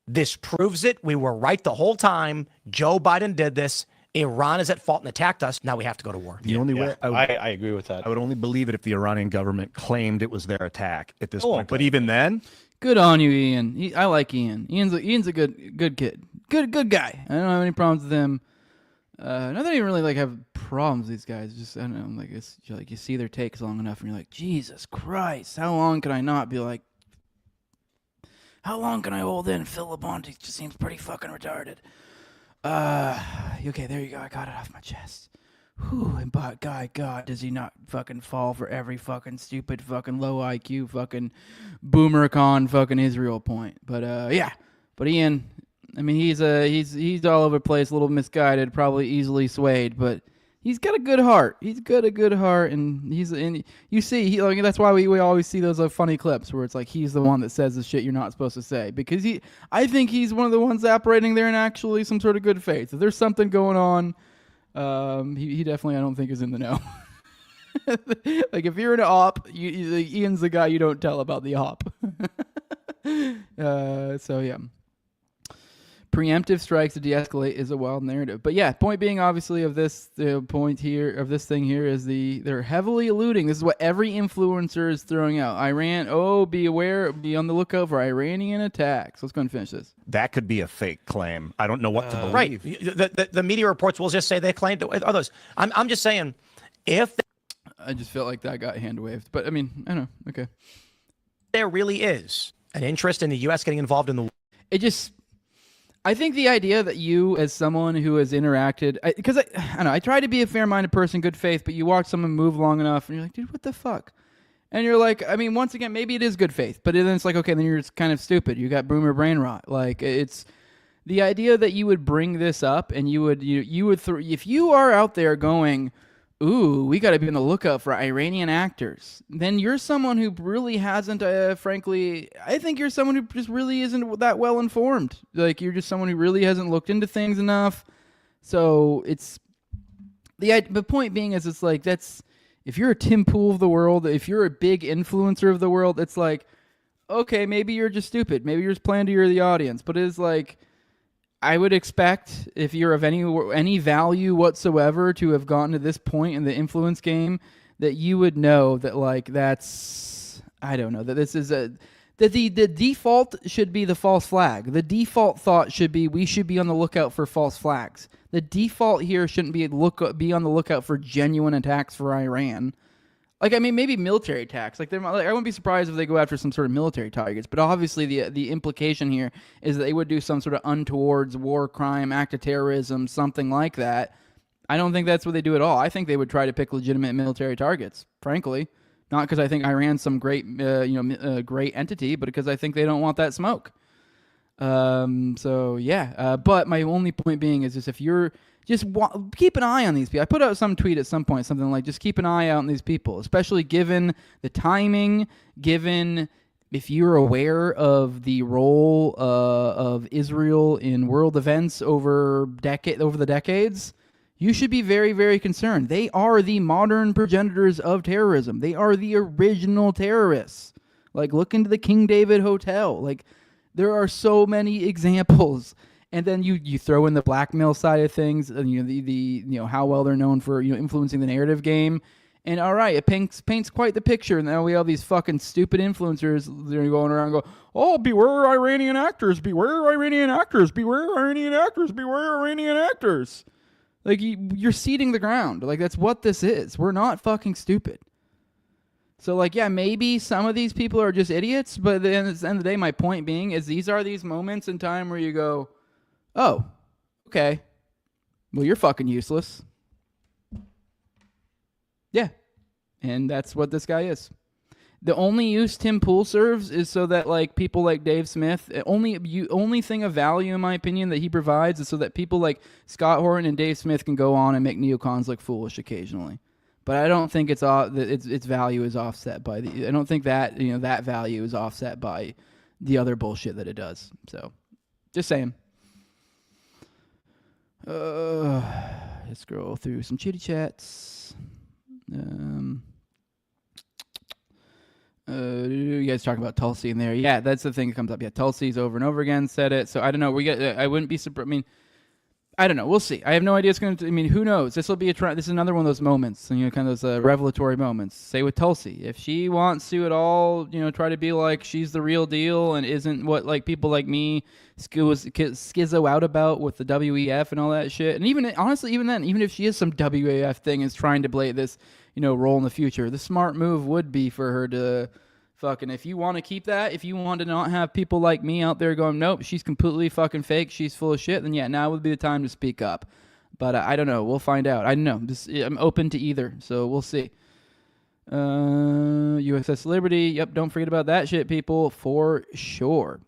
this proves it. We were right the whole time. Joe Biden did this. Iran is at fault and attacked us. Now we have to go to war. The only way I agree with that. I would only believe it if the Iranian government claimed it was their attack at this point. But even then, good on you, Ian. I like Ian. Ian's a good kid. Good guy. I don't have any problems with him. Not that I even really have problems with these guys. Just, I don't know, it's like you see their takes long enough and you're like, Jesus Christ, how long can I not be like, how long can I hold in? Phil Labonte just seems pretty fucking retarded. Okay, there you go. I got it off my chest. Whew, and by God, does he not fucking fall for every fucking stupid fucking low IQ fucking boomer con fucking Israel point. But yeah. But Ian, I mean, he's all over the place, a little misguided, probably easily swayed, but he's got a good heart. He's got a good heart, and you see, that's why we always see those funny clips where it's like he's the one that says the shit you're not supposed to say, because I think he's one of the ones operating there in actually some sort of good faith. If there's something going on, he definitely, I don't think, is in the know. Like if you're an op, Ian's the guy you don't tell about the op. So yeah. Preemptive strikes to de-escalate is a wild narrative. But yeah, point being, obviously, of this point here, of this thing here, is they're heavily alluding. This is what every influencer is throwing out. Iran, be aware, be on the lookout for Iranian attacks. Let's go and finish this. That could be a fake claim. I don't know what to believe. Right. The media reports will just say they claimed it. Others. I'm just saying, if I just felt like that got hand waved. But I mean, I don't know. Okay. There really is an interest in the U.S. getting involved in the war. I think the idea that you, as someone who has interacted, because I don't know, I try to be a fair-minded person, good faith, but you watch someone move long enough, and you're like, dude, what the fuck? And you're like, I mean, once again, maybe it is good faith, but then it's like, okay, then you're just kind of stupid. You got boomer brain rot. Like, it's the idea that you would bring this up, and you would if you are out there going, ooh, we got to be on the lookout for Iranian actors, then you're someone who really hasn't, frankly, I think you're someone who just really isn't that well informed. Like, you're just someone who really hasn't looked into things enough. So it's, the point being is, it's like, if you're a Tim Pool of the world, if you're a big influencer of the world, it's like, okay, maybe you're just stupid. Maybe you're just playing to the audience. But it's like, I would expect, if you're of any value whatsoever, to have gotten to this point in the influence game, that you would know that, like, that's, I don't know, that this is that the default should be the false flag. The default thought should be, we should be on the lookout for false flags. The default here shouldn't be on the lookout for genuine attacks for Iran. Like, I mean, maybe military attacks. Like, I wouldn't be surprised if they go after some sort of military targets. But obviously, the implication here is that they would do some sort of untoward war crime, act of terrorism, something like that. I don't think that's what they do at all. I think they would try to pick legitimate military targets, frankly. Not because I think Iran's some great, great entity, but because I think they don't want that smoke. But my only point being is just if you're just keep an eye on these people. I put out some tweet at some point, something like just keep an eye out on these people, especially given the timing, given if you're aware of the role of Israel in world events over the decades. You should be very, very concerned. They are the modern progenitors of terrorism. They are the original terrorists. Like, look into the King David Hotel. Like, there are so many examples. And then you throw in the blackmail side of things, and the how well they're known for influencing the narrative game. And all right, it paints quite the picture. And now we have these fucking stupid influencers that are going around and go, oh, beware Iranian actors, beware Iranian actors, beware Iranian actors, beware Iranian actors. Like, you're seeding the ground. Like, that's what this is. We're not fucking stupid. So, like, yeah, maybe some of these people are just idiots, but then at the end of the day, my point being is these are these moments in time where you go, oh, okay, well, you're fucking useless. Yeah, and that's what this guy is. The only use Tim Pool serves is so that, like, people like Dave Smith, only thing of value, in my opinion, that he provides is so that people like Scott Horton and Dave Smith can go on and make neocons look foolish occasionally. But I don't think its value is offset by I don't think that that value is offset by the other bullshit that it does. So, just saying. Let's scroll through some chitty chats. You guys talking about Tulsi in there? Yeah, that's the thing that comes up. Yeah, Tulsi's over and over again said it. So I don't know. I wouldn't be surprised. I mean, I don't know. We'll see. I have no idea. It's going to. I mean, who knows? This will be this is another one of those moments. Kind of those revelatory moments. Say with Tulsi, if she wants to at all, try to be like she's the real deal and isn't what like people like me schizo out about with the WEF and all that shit. And even honestly, even then, even if she is some WEF thing is trying to play this, role in the future, the smart move would be for her to fucking, if you want to keep that, if you want to not have people like me out there going, nope, she's completely fucking fake, she's full of shit, then yeah, now would be the time to speak up. But I don't know. We'll find out. I don't know. I'm open to either, so we'll see. USS Liberty. Yep, don't forget about that shit, people, for sure.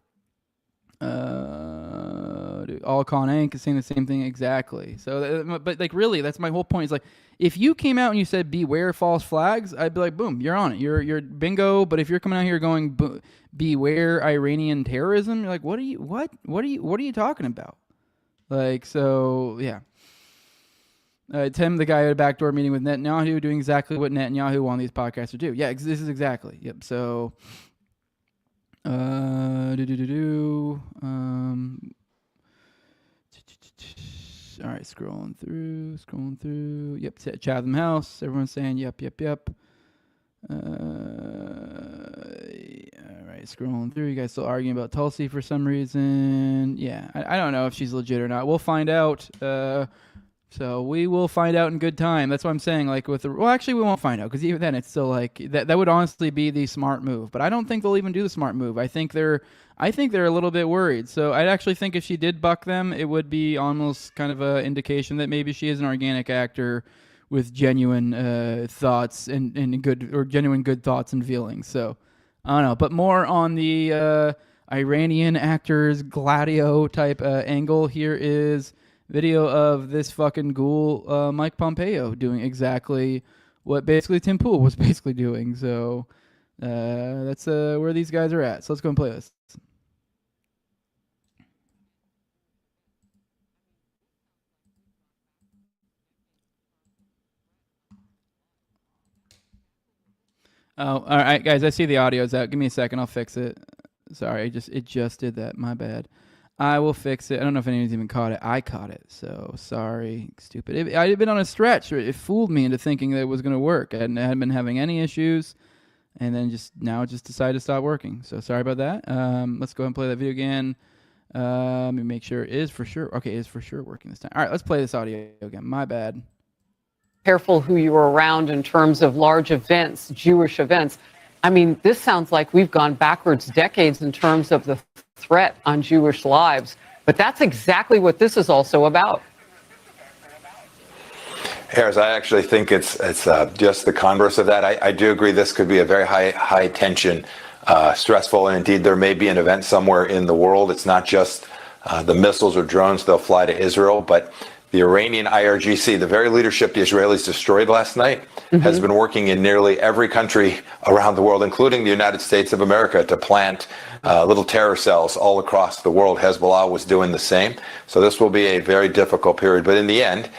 All Con Inc. is saying the same thing exactly. So, but like really, that's my whole point. Is like, if you came out and you said beware false flags, I'd be like, boom, you're on it. You're bingo. But if you're coming out here going beware Iranian terrorism, you're like, what are you talking about? Like, so yeah. Tim, the guy at a backdoor meeting with Netanyahu, doing exactly what Netanyahu wanted these podcasts to do. Yeah, this is exactly. Yep. So. All right, scrolling through. Yep, Chatham House. Everyone's saying yep. All right, scrolling through. You guys still arguing about Tulsi for some reason. Yeah, I don't know if she's legit or not. We'll find out. So we will find out in good time. That's what I'm saying. Like actually, we won't find out because even then, it's still like that would honestly be the smart move. But I don't think they'll even do the smart move. I think they're a little bit worried. So I actually think if she did buck them, it would be almost kind of an indication that maybe she is an organic actor with genuine thoughts and genuine good thoughts and feelings. So I don't know, but more on the Iranian actors Gladio type angle. Here is video of this fucking ghoul, Mike Pompeo, doing exactly what basically Tim Pool was basically doing. So that's where these guys are at. So let's go and play this. Oh, all right, guys. I see the audio's out. Give me a second. I'll fix it. Sorry, it just did that. My bad. I will fix it. I don't know if anyone's even caught it. I caught it, so sorry. Stupid. I had been on a stretch. It fooled me into thinking that it was going to work. I hadn't been having any issues, and then just decided to stop working. So sorry about that. Let's go ahead and play that video again. Let me make sure it is for sure. Okay, it is for sure working this time. All right, let's play this audio again. My bad. Careful who you were around in terms of large events, Jewish events. I mean, this sounds like we've gone backwards decades in terms of the threat on Jewish lives. But that's exactly what this is also about. Harris, I actually think it's just the converse of that. I do agree this could be a very high tension, stressful, and indeed there may be an event somewhere in the world. It's not just the missiles or drones they'll fly to Israel, but the Iranian IRGC, the very leadership the Israelis destroyed last night, has been working in nearly every country around the world, including the United States of America, to plant little terror cells all across the world. Hezbollah was doing the same. So this will be a very difficult period. But in the end,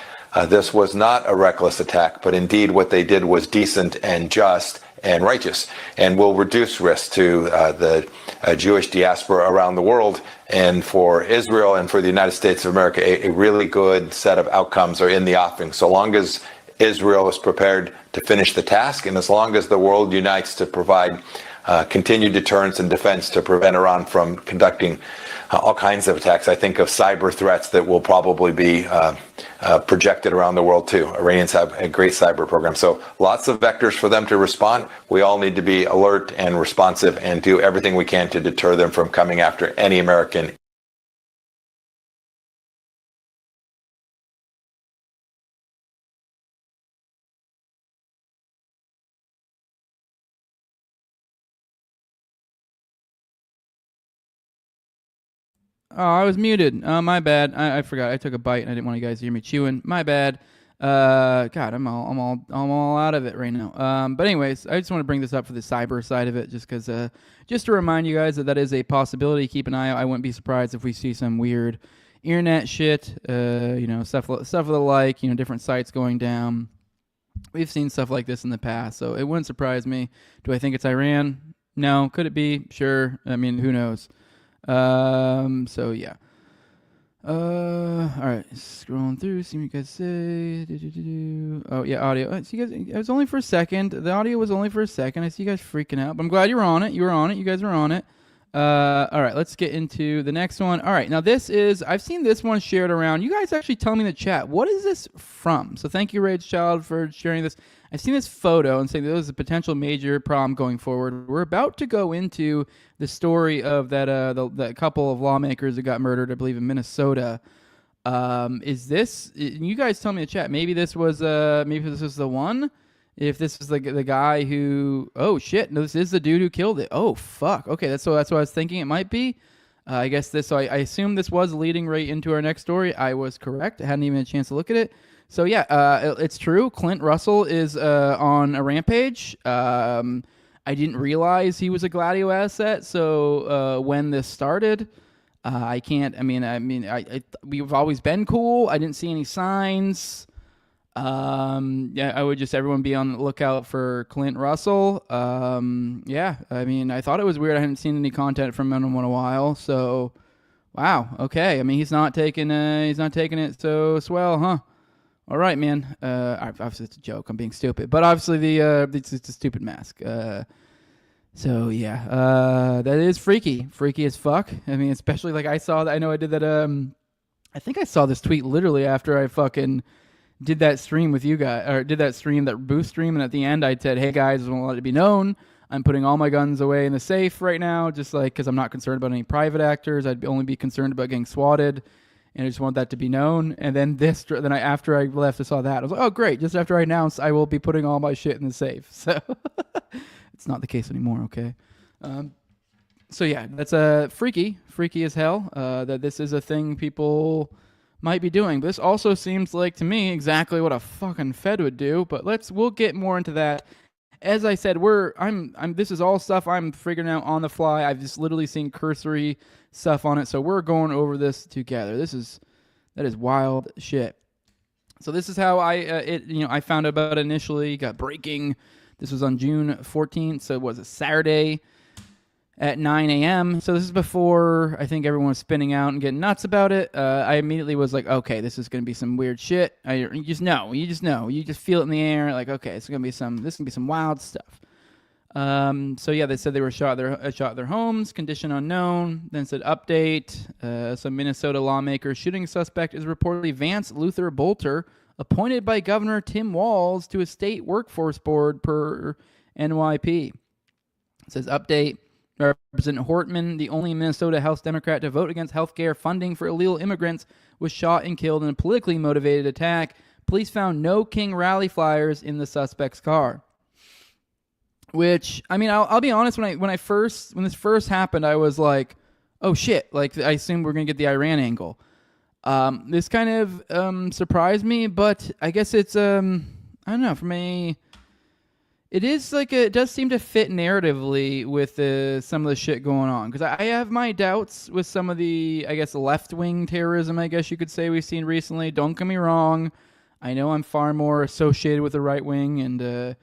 this was not a reckless attack, but indeed what they did was decent and just and righteous, and will reduce risk to the Jewish diaspora around the world. And for Israel and for the United States of America, a really good set of outcomes are in the offing, so long as Israel is prepared to finish the task, and as long as the world unites to provide continued deterrence and defense to prevent Iran from conducting all kinds of attacks. I think of cyber threats that will probably be projected around the world too. Iranians have a great cyber program. So lots of vectors for them to respond. We all need to be alert and responsive and do everything we can to deter them from coming after any American. Oh, I was muted. My bad. I forgot. I took a bite and I didn't want you guys to hear me chewing. My bad. God, I'm all out of it right now. But anyways, I just want to bring this up for the cyber side of it, just because, just to remind you guys that is a possibility. Keep an eye out. I wouldn't be surprised if we see some weird internet shit. Stuff of the like. Different sites going down. We've seen stuff like this in the past, so it wouldn't surprise me. Do I think it's Iran? No. Could it be? Sure. I mean, who knows? So yeah. All right, scrolling through, see what you guys say. Oh yeah, audio. See you guys, it was only for a second. The audio was only for a second. I see you guys freaking out, but I'm glad you were on it. You were on it. You guys were on it. All right, let's get into the next one. All right, now I've seen this one shared around. You guys actually tell me in the chat, what is this from? So thank you, Rage Child, for sharing this. I've seen this photo and saying this is a potential major problem going forward. We're about to go into the story of that couple of lawmakers that got murdered, I believe, in Minnesota. Is this? You guys tell me in the chat. Maybe this was the one. If this is the guy who, oh shit, no, this is the dude who killed it. Oh fuck. Okay, that's what I was thinking it might be. I guess this. So I assume this was leading right into our next story. I was correct. I hadn't even had a chance to look at it. So yeah, it's true. Clint Russell is on a rampage. I didn't realize he was a Gladio asset. So when this started, I can't. I mean, we've always been cool. I didn't see any signs. Yeah, I would just everyone be on the lookout for Clint Russell. Yeah, I mean, I thought it was weird. I hadn't seen any content from him in a while. So, wow. Okay. I mean, he's not taking it so swell, huh? All right, man. Obviously it's a joke. I'm being stupid, but obviously it's a stupid mask. So yeah, that is freaky as fuck. I mean, especially like I saw that. I know I did that. I think I saw this tweet literally after I fucking did that stream with you guys, or did that booth stream, and at the end I said, "Hey guys, I just want to let it be known, I'm putting all my guns away in the safe right now, just like because I'm not concerned about any private actors. I'd only be concerned about getting swatted, and I just want that to be known." And then after I left, I saw that. I was like, "Oh great!" Just after I announced, I will be putting all my shit in the safe. So it's not the case anymore. Okay. So yeah, that's freaky as hell. That this is a thing people might be doing. But this also seems like to me exactly what a fucking Fed would do. But we'll get more into that. As I said, this is all stuff I'm figuring out on the fly. I've just literally seen cursory stuff on it, so we're going over this together. That is wild shit. So this is how I found out about it initially. Got breaking. This was on June 14th, so it was a Saturday at 9 a.m. So this is before I think everyone was spinning out and getting nuts about it. I immediately was like, okay, this is going to be some weird shit. You just know. You just feel it in the air. Like, okay, this is going to be some wild stuff. So yeah, they said they were shot at their homes, condition unknown. Then said update. Some Minnesota lawmaker shooting suspect is reportedly Vance Luther Bolter, appointed by Governor Tim Walz to a state workforce board per NYP. It says update. Representative Hortman, the only Minnesota House Democrat to vote against health care funding for illegal immigrants, was shot and killed in a politically motivated attack Police found no King rally flyers in the suspect's car. Which, I mean, I'll be honest, when this first happened, I was like, oh shit, like I assumed we're going to get the Iran angle. This kind of surprised me, but I guess it's, I don't know, for me, it is like, it does seem to fit narratively with some of the shit going on. Because I have my doubts with some of the, I guess, left-wing terrorism, I guess you could say, we've seen recently. Don't get me wrong. I know I'm far more associated with the right wing, and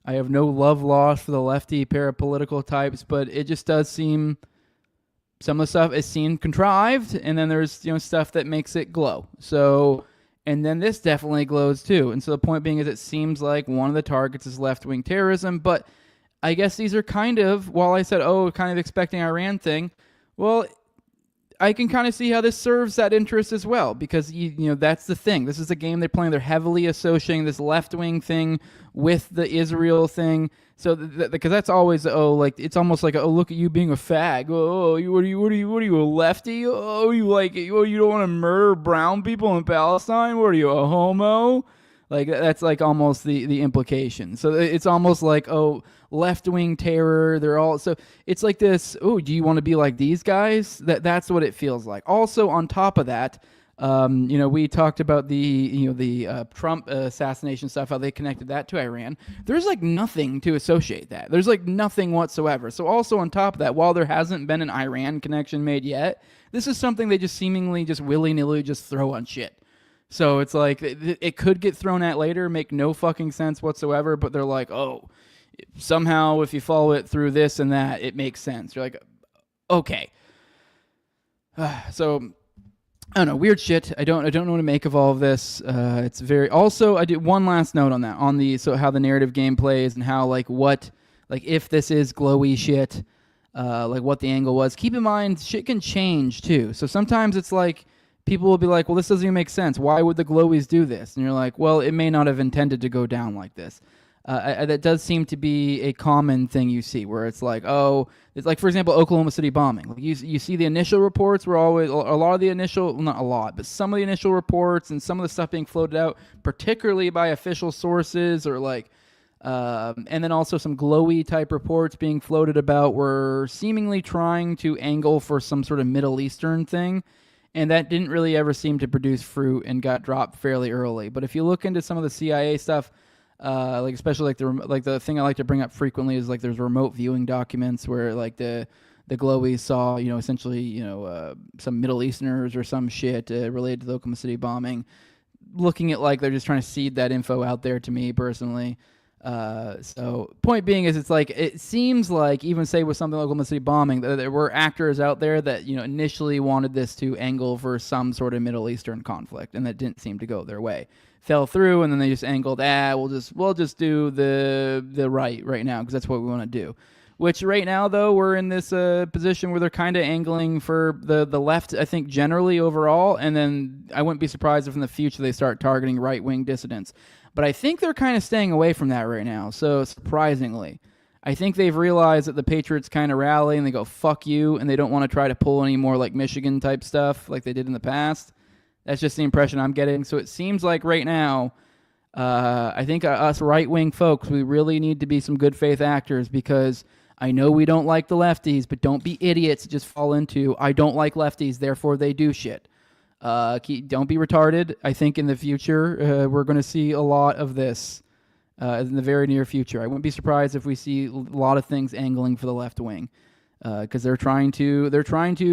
I have no love lost for the lefty parapolitical types, but it just does seem some of the stuff is seen contrived, and then there's stuff that makes it glow. So, and then this definitely glows too. And so the point being is, it seems like one of the targets is left-wing terrorism, but I guess these are kind of, while I said, kind of expecting Iran thing, well, I can kind of see how this serves that interest as well, because that's the thing. This is a game they're playing. They're heavily associating this left-wing thing with the Israel thing. So because that's always it's almost like look at you being a fag. What are you, a lefty? You don't want to murder brown people in Palestine? What are you, a homo? Like that's like almost the implication. So it's almost like left-wing terror. They're all, so it's like this. Do you want to be like these guys? That's what it feels like. Also, on top of that, we talked about the Trump assassination stuff, how they connected that to Iran. There's like nothing to associate that. There's like nothing whatsoever. So also on top of that, while there hasn't been an Iran connection made yet, this is something they just seemingly just willy-nilly just throw on shit. So it's like it could get thrown at later, make no fucking sense whatsoever, but they're like, somehow if you follow it through this and that, it makes sense. You're like, okay. So I don't know, weird shit. I don't know what to make of all of this. It's very. Also, I did one last note on that, how the narrative game plays and how if this is glowy shit, what the angle was. Keep in mind, shit can change too. So sometimes it's like, people will be like, well, this doesn't even make sense. Why would the glowies do this? And you're like, well, it may not have intended to go down like this. That does seem to be a common thing you see, where it's like, it's like, for example, Oklahoma City bombing. Like you see the initial reports were always, a lot of the initial, not a lot, but some of the initial reports and some of the stuff being floated out, particularly by official sources, or and then also some glowy type reports being floated about, were seemingly trying to angle for some sort of Middle Eastern thing. And that didn't really ever seem to produce fruit and got dropped fairly early. But if you look into some of the CIA stuff, especially the thing I like to bring up frequently is there's remote viewing documents where the glowies saw essentially some Middle Easterners or some shit related to the Oklahoma City bombing, looking at they're just trying to seed that info out there to me personally. So point being is, it's like, it seems like, even say with something like Oklahoma City bombing, that there were actors out there that initially wanted this to angle for some sort of Middle Eastern conflict, and that didn't seem to go their way. Fell through, and then they just angled, we'll just do the right now, because that's what we want to do. Which right now, though, we're in this position where they're kind of angling for the left, I think, generally overall, and then I wouldn't be surprised if in the future they start targeting right-wing dissidents. But I think they're kind of staying away from that right now, so surprisingly. I think they've realized that the Patriots kind of rally and they go, fuck you, and they don't want to try to pull any more Michigan-type stuff like they did in the past. That's just the impression I'm getting. So it seems like right now, I think us right-wing folks, we really need to be some good faith actors, because I know we don't like the lefties, but don't be idiots. Just fall into, I don't like lefties, therefore they do shit. Don't be retarded. I think in the future, we're going to see a lot of this in the very near future. I wouldn't be surprised if we see a lot of things angling for the left wing, because they're trying to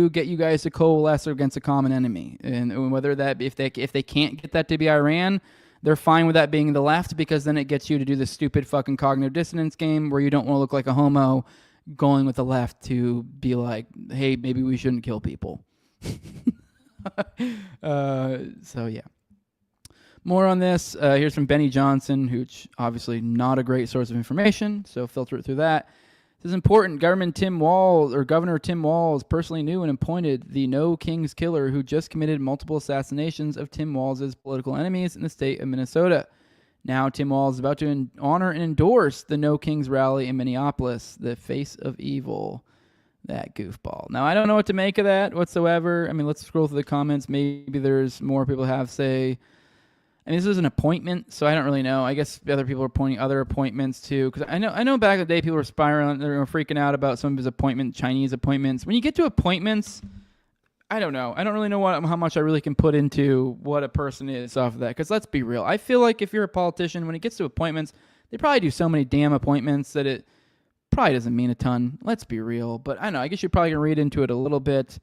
get you guys to coalesce against a common enemy. And whether that, if they can't get that to be Iran, they're fine with that being the left, because then it gets you to do the stupid fucking cognitive dissonance game where you don't want to look like a homo, going with the left to be like, hey, maybe we shouldn't kill people. So yeah, more on this. Here's from Benny Johnson, who's obviously not a great source of information, so filter it through that. This is important. Governor Tim Walz personally knew and appointed the No Kings killer who just committed multiple assassinations of Tim Walz's political enemies in the state of Minnesota. Now Tim Walz is about to honor and endorse the No Kings rally in Minneapolis, the face of evil. That goofball. Now, I don't know what to make of that whatsoever. I mean, let's scroll through the comments. Maybe there's more people have say. And this is an appointment, so I don't really know. I guess other people are pointing other appointments too, because I know back in the day people were spiraling, they were freaking out about some of his Chinese appointments. When you get to appointments, I don't know. I don't really know how much I really can put into what a person is off of that. Because let's be real, I feel like if you're a politician, when it gets to appointments, they probably do so many damn appointments that it probably doesn't mean a ton. Let's be real, but I don't know. I guess you're probably gonna read into it a little bit.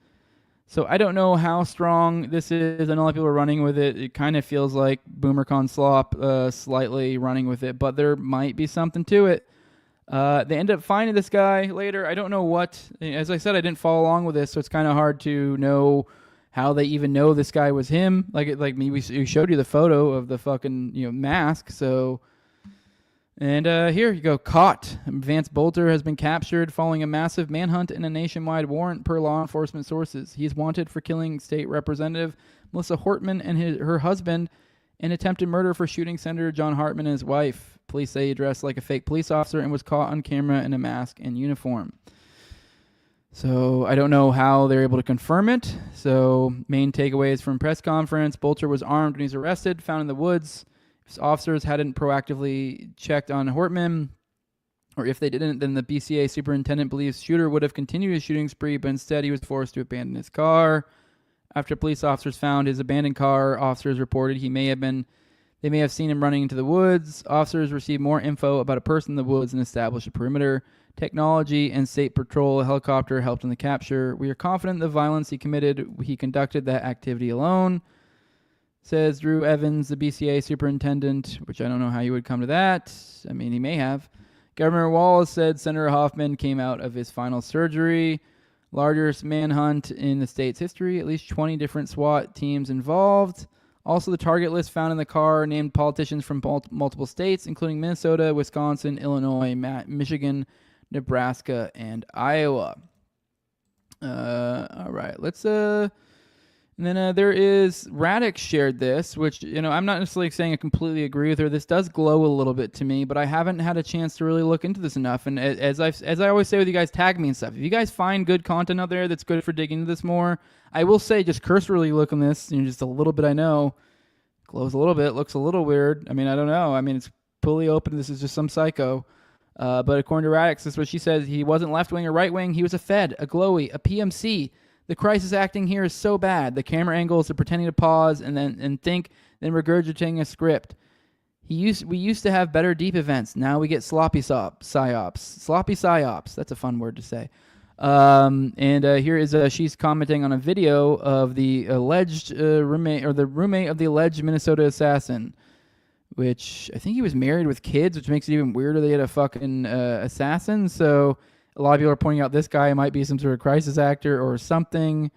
So I don't know how strong this is. I know a lot of people are running with it. It kind of feels like BoomerCon slop, slightly running with it, but there might be something to it. They end up finding this guy later. I don't know what. As I said, I didn't follow along with this, so it's kind of hard to know how they even know this guy was him. Like we showed you the photo of the fucking mask. So. And here you go, caught. Vance Bolter has been captured following a massive manhunt and a nationwide warrant per law enforcement sources. He is wanted for killing State Representative Melissa Hortman and her husband and attempted murder for shooting Senator John Hartman and his wife. Police say he dressed like a fake police officer and was caught on camera in a mask and uniform. So I don't know how they're able to confirm it. So main takeaways from press conference. Bolter was armed when he was arrested, found in the woods. Officers hadn't proactively checked on Hortman, or if they didn't, then the BCA superintendent believes shooter would have continued his shooting spree, but instead he was forced to abandon his car. After police officers found his abandoned car, officers reported they may have seen him running into the woods. Officers received more info about a person in the woods and established a perimeter. Technology and state patrol helicopter helped in the capture. We are confident the violence he conducted that activity alone. Says Drew Evans, the BCA superintendent, which I don't know how you would come to that. I mean, he may have. Governor Wallace said Senator Hoffman came out of his final surgery. Largest manhunt in the state's history. At least 20 different SWAT teams involved. Also, the target list found in the car named politicians from multiple states, including Minnesota, Wisconsin, Illinois, Michigan, Nebraska, and Iowa. All right, let's... And then there is Radix shared this, which I'm not necessarily saying I completely agree with her. This does glow a little bit to me, but I haven't had a chance to really look into this enough. And as I always say with you guys, tag me and stuff. If you guys find good content out there that's good for digging into this more, I will say just cursorily look on this, just a little bit. I know glows a little bit, looks a little weird. I mean, I don't know. I mean, it's fully open. This is just some psycho. But according to Radix, this is what she says. He wasn't left wing or right wing. He was a Fed, a glowy, a PMC. The crisis acting here is so bad. The camera angles are pretending to pause and think, then regurgitating a script. We used to have better deep events. Now we get sloppy psyops. Sloppy psyops. That's a fun word to say. Here is she's commenting on a video of the alleged roommate of the alleged Minnesota assassin, which I think he was married with kids, which makes it even weirder. They had a fucking assassin. So. A lot of people are pointing out this guy might be some sort of crisis actor or something.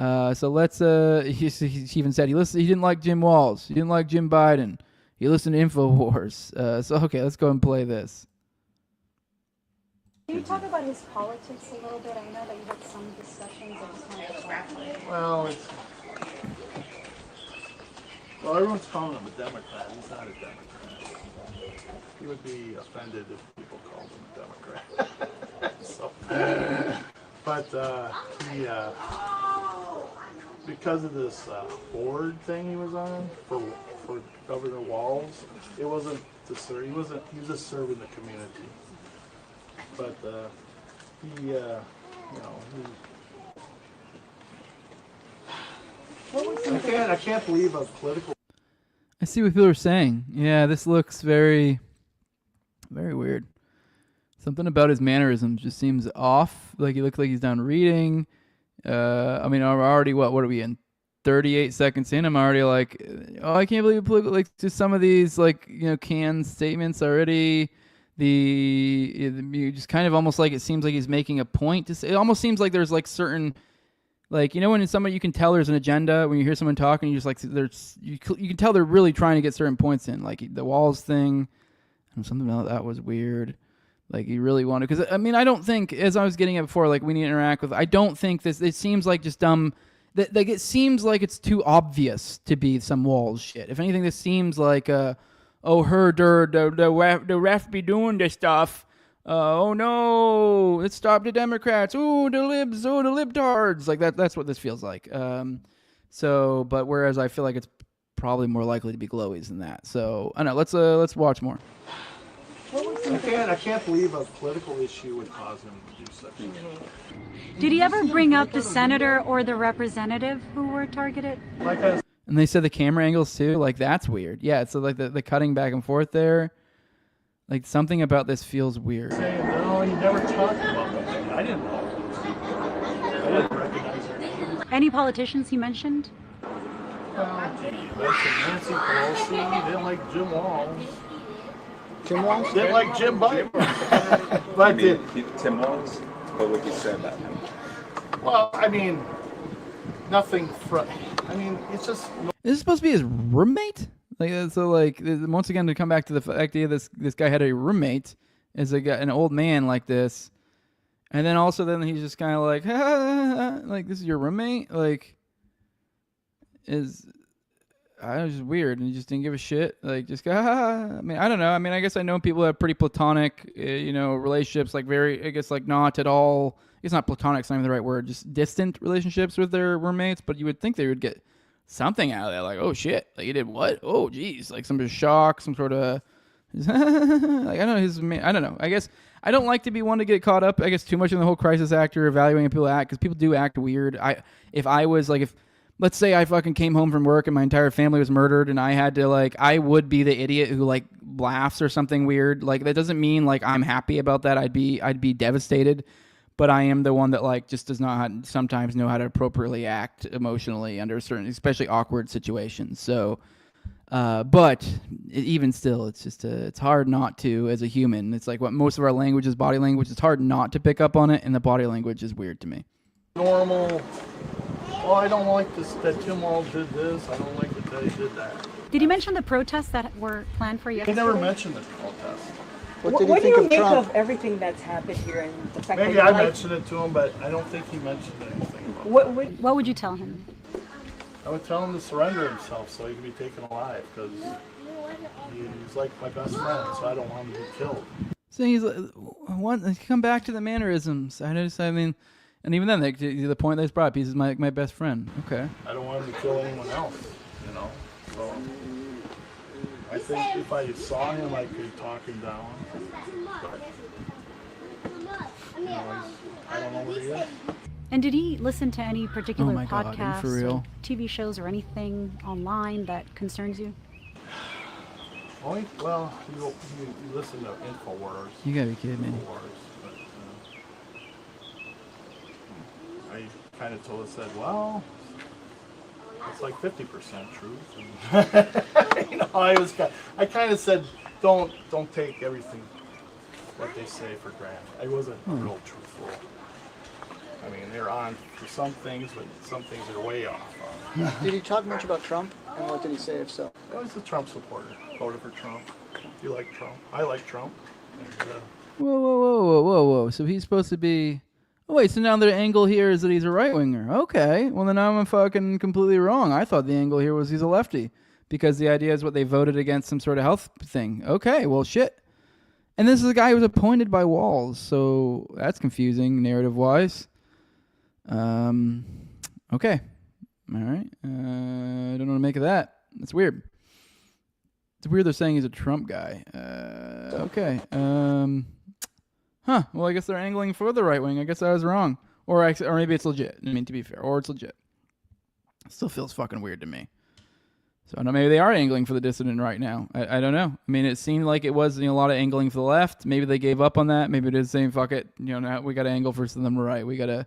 So let's. He even said he didn't like Jim Walz. He didn't like Jim Biden. He listened to InfoWars. So okay, let's go and play this. Can you talk about his politics a little bit? I know that you had some discussions. Well, everyone's calling him a Democrat. He's not a Democrat. He would be offended if people called him a Democrat. He, because of this board thing he was on for Governor Walz, it wasn't to serve. He was just serving the community. But I can't believe a political. I see what people are saying. Yeah, this looks very, very weird. Something about his mannerisms just seems off. Like he looks like he's done reading. I mean, I'm already what are we in? 38 seconds in. I'm already like, oh, I can't believe like just some of these canned statements already. You just kind of almost like it seems like he's making a point to say. It almost seems like there's like certain, like when somebody you can tell there's an agenda when you hear someone talking. You just like you can tell they're really trying to get certain points in. Like the Walls thing, something about that was weird. Like he really wanted, because I mean, I don't think, as I was getting at before, like we need to interact with. I don't think this. It seems like just dumb. Like it seems like it's too obvious to be some Walls shit. If anything, this seems like the ref be doing this stuff. Oh no, let's stop the Democrats. Oh the libs. Oh the libtards. Like that. That's what this feels like. But whereas I feel like it's probably more likely to be glowies than that. So I don't know. Let's watch more. I can't believe a political issue would cause him to do such a thing. Did he ever bring up the senator or the representative who were targeted? And they said the camera angles too. Like that's weird. Yeah. So like the cutting back and forth there. Like something about this feels weird. Saying, no, he never talked about that. I didn't know. I didn't recognize her name. Any politicians he mentioned? Well, he mentioned Nancy Pelosi. He didn't like Jim Walz. Tim Walz? Didn't like Jim Biden. But Tim Walz? What would you say about him? well, I mean, nothing. I mean, it's just. Is this supposed to be his roommate? Like so, like once again to come back to the idea this guy had a roommate as an old man like this, and then also then he's just kind of like, like this is your roommate, like I was just weird and he just didn't give a shit, like just go. I mean, I don't know. I mean, I guess I know people have pretty platonic, relationships, like very, I guess like not at all. It's not platonic, it's not even the right word, just distant relationships with their roommates. But you would think they would get something out of that, like, oh shit, like you did what? Oh geez, like some sort of shock, some sort of like I don't know. I guess I don't like to be one to get caught up, I guess, too much in the whole crisis act or evaluating people act, because people do act weird. If let's say I fucking came home from work and my entire family was murdered and I had to I would be the idiot who like laughs or something weird. Like that doesn't mean like I'm happy about that. I'd be devastated. But I am the one that like just does not sometimes know how to appropriately act emotionally under certain, especially awkward situations. So, but even still, it's just it's hard not to as a human. It's like what most of our language is body language. It's hard not to pick up on it, and the body language is weird to me. Normal. Well, I don't like this that Tim Walz did this. I don't like that he did that. Did he mention the protests that were planned for yesterday? He never mentioned the protests. What do you make of everything that's happened here and the fact Maybe that I mentioned it to him, but I don't think he mentioned anything about What would you tell him? I would tell him to surrender himself so he can be taken alive, because he's like my best friend, so I don't want him to be killed. So he's like, come back to the mannerisms. I mean, and even then, the point that he's brought up, he's my best friend. Okay. I don't want him to kill anyone else, so I think if I saw him, I could talk him down. But, I don't know where he is. And did he listen to any particular God, podcasts for real? or TV shows or anything online that concerns you? Well, you listen to InfoWars. You gotta be kidding me. But, I kind of said, well, it's like 50% truth. I kind of said, don't take everything that they say for granted. I wasn't real truthful. I mean, they're on for some things, but some things are way off. Did he talk much about Trump? And what did he say, if so? I was a Trump supporter. Voted for Trump. You like Trump? I like Trump. And, Whoa. So he's supposed to be... Oh, wait, so now the angle here is that he's a right-winger. Okay, well then I'm fucking completely wrong. I thought the angle here was he's a lefty, because the idea is what they voted against some sort of health thing. Okay, well shit. And this is a guy who was appointed by Walz, so that's confusing narrative-wise. Okay. All right. I don't know what to make of that. That's weird. It's weird they're saying he's a Trump guy. Okay. Well, I guess they're angling for the right wing. I guess I was wrong. Or maybe it's legit. I mean, to be fair. Or it's legit. It still feels fucking weird to me. So I don't know. Maybe they are angling for the dissident right now. I don't know. I mean, it seemed like it was a lot of angling for the left. Maybe they gave up on that. Maybe it is saying, fuck it. Now we got to angle for them right. We got to...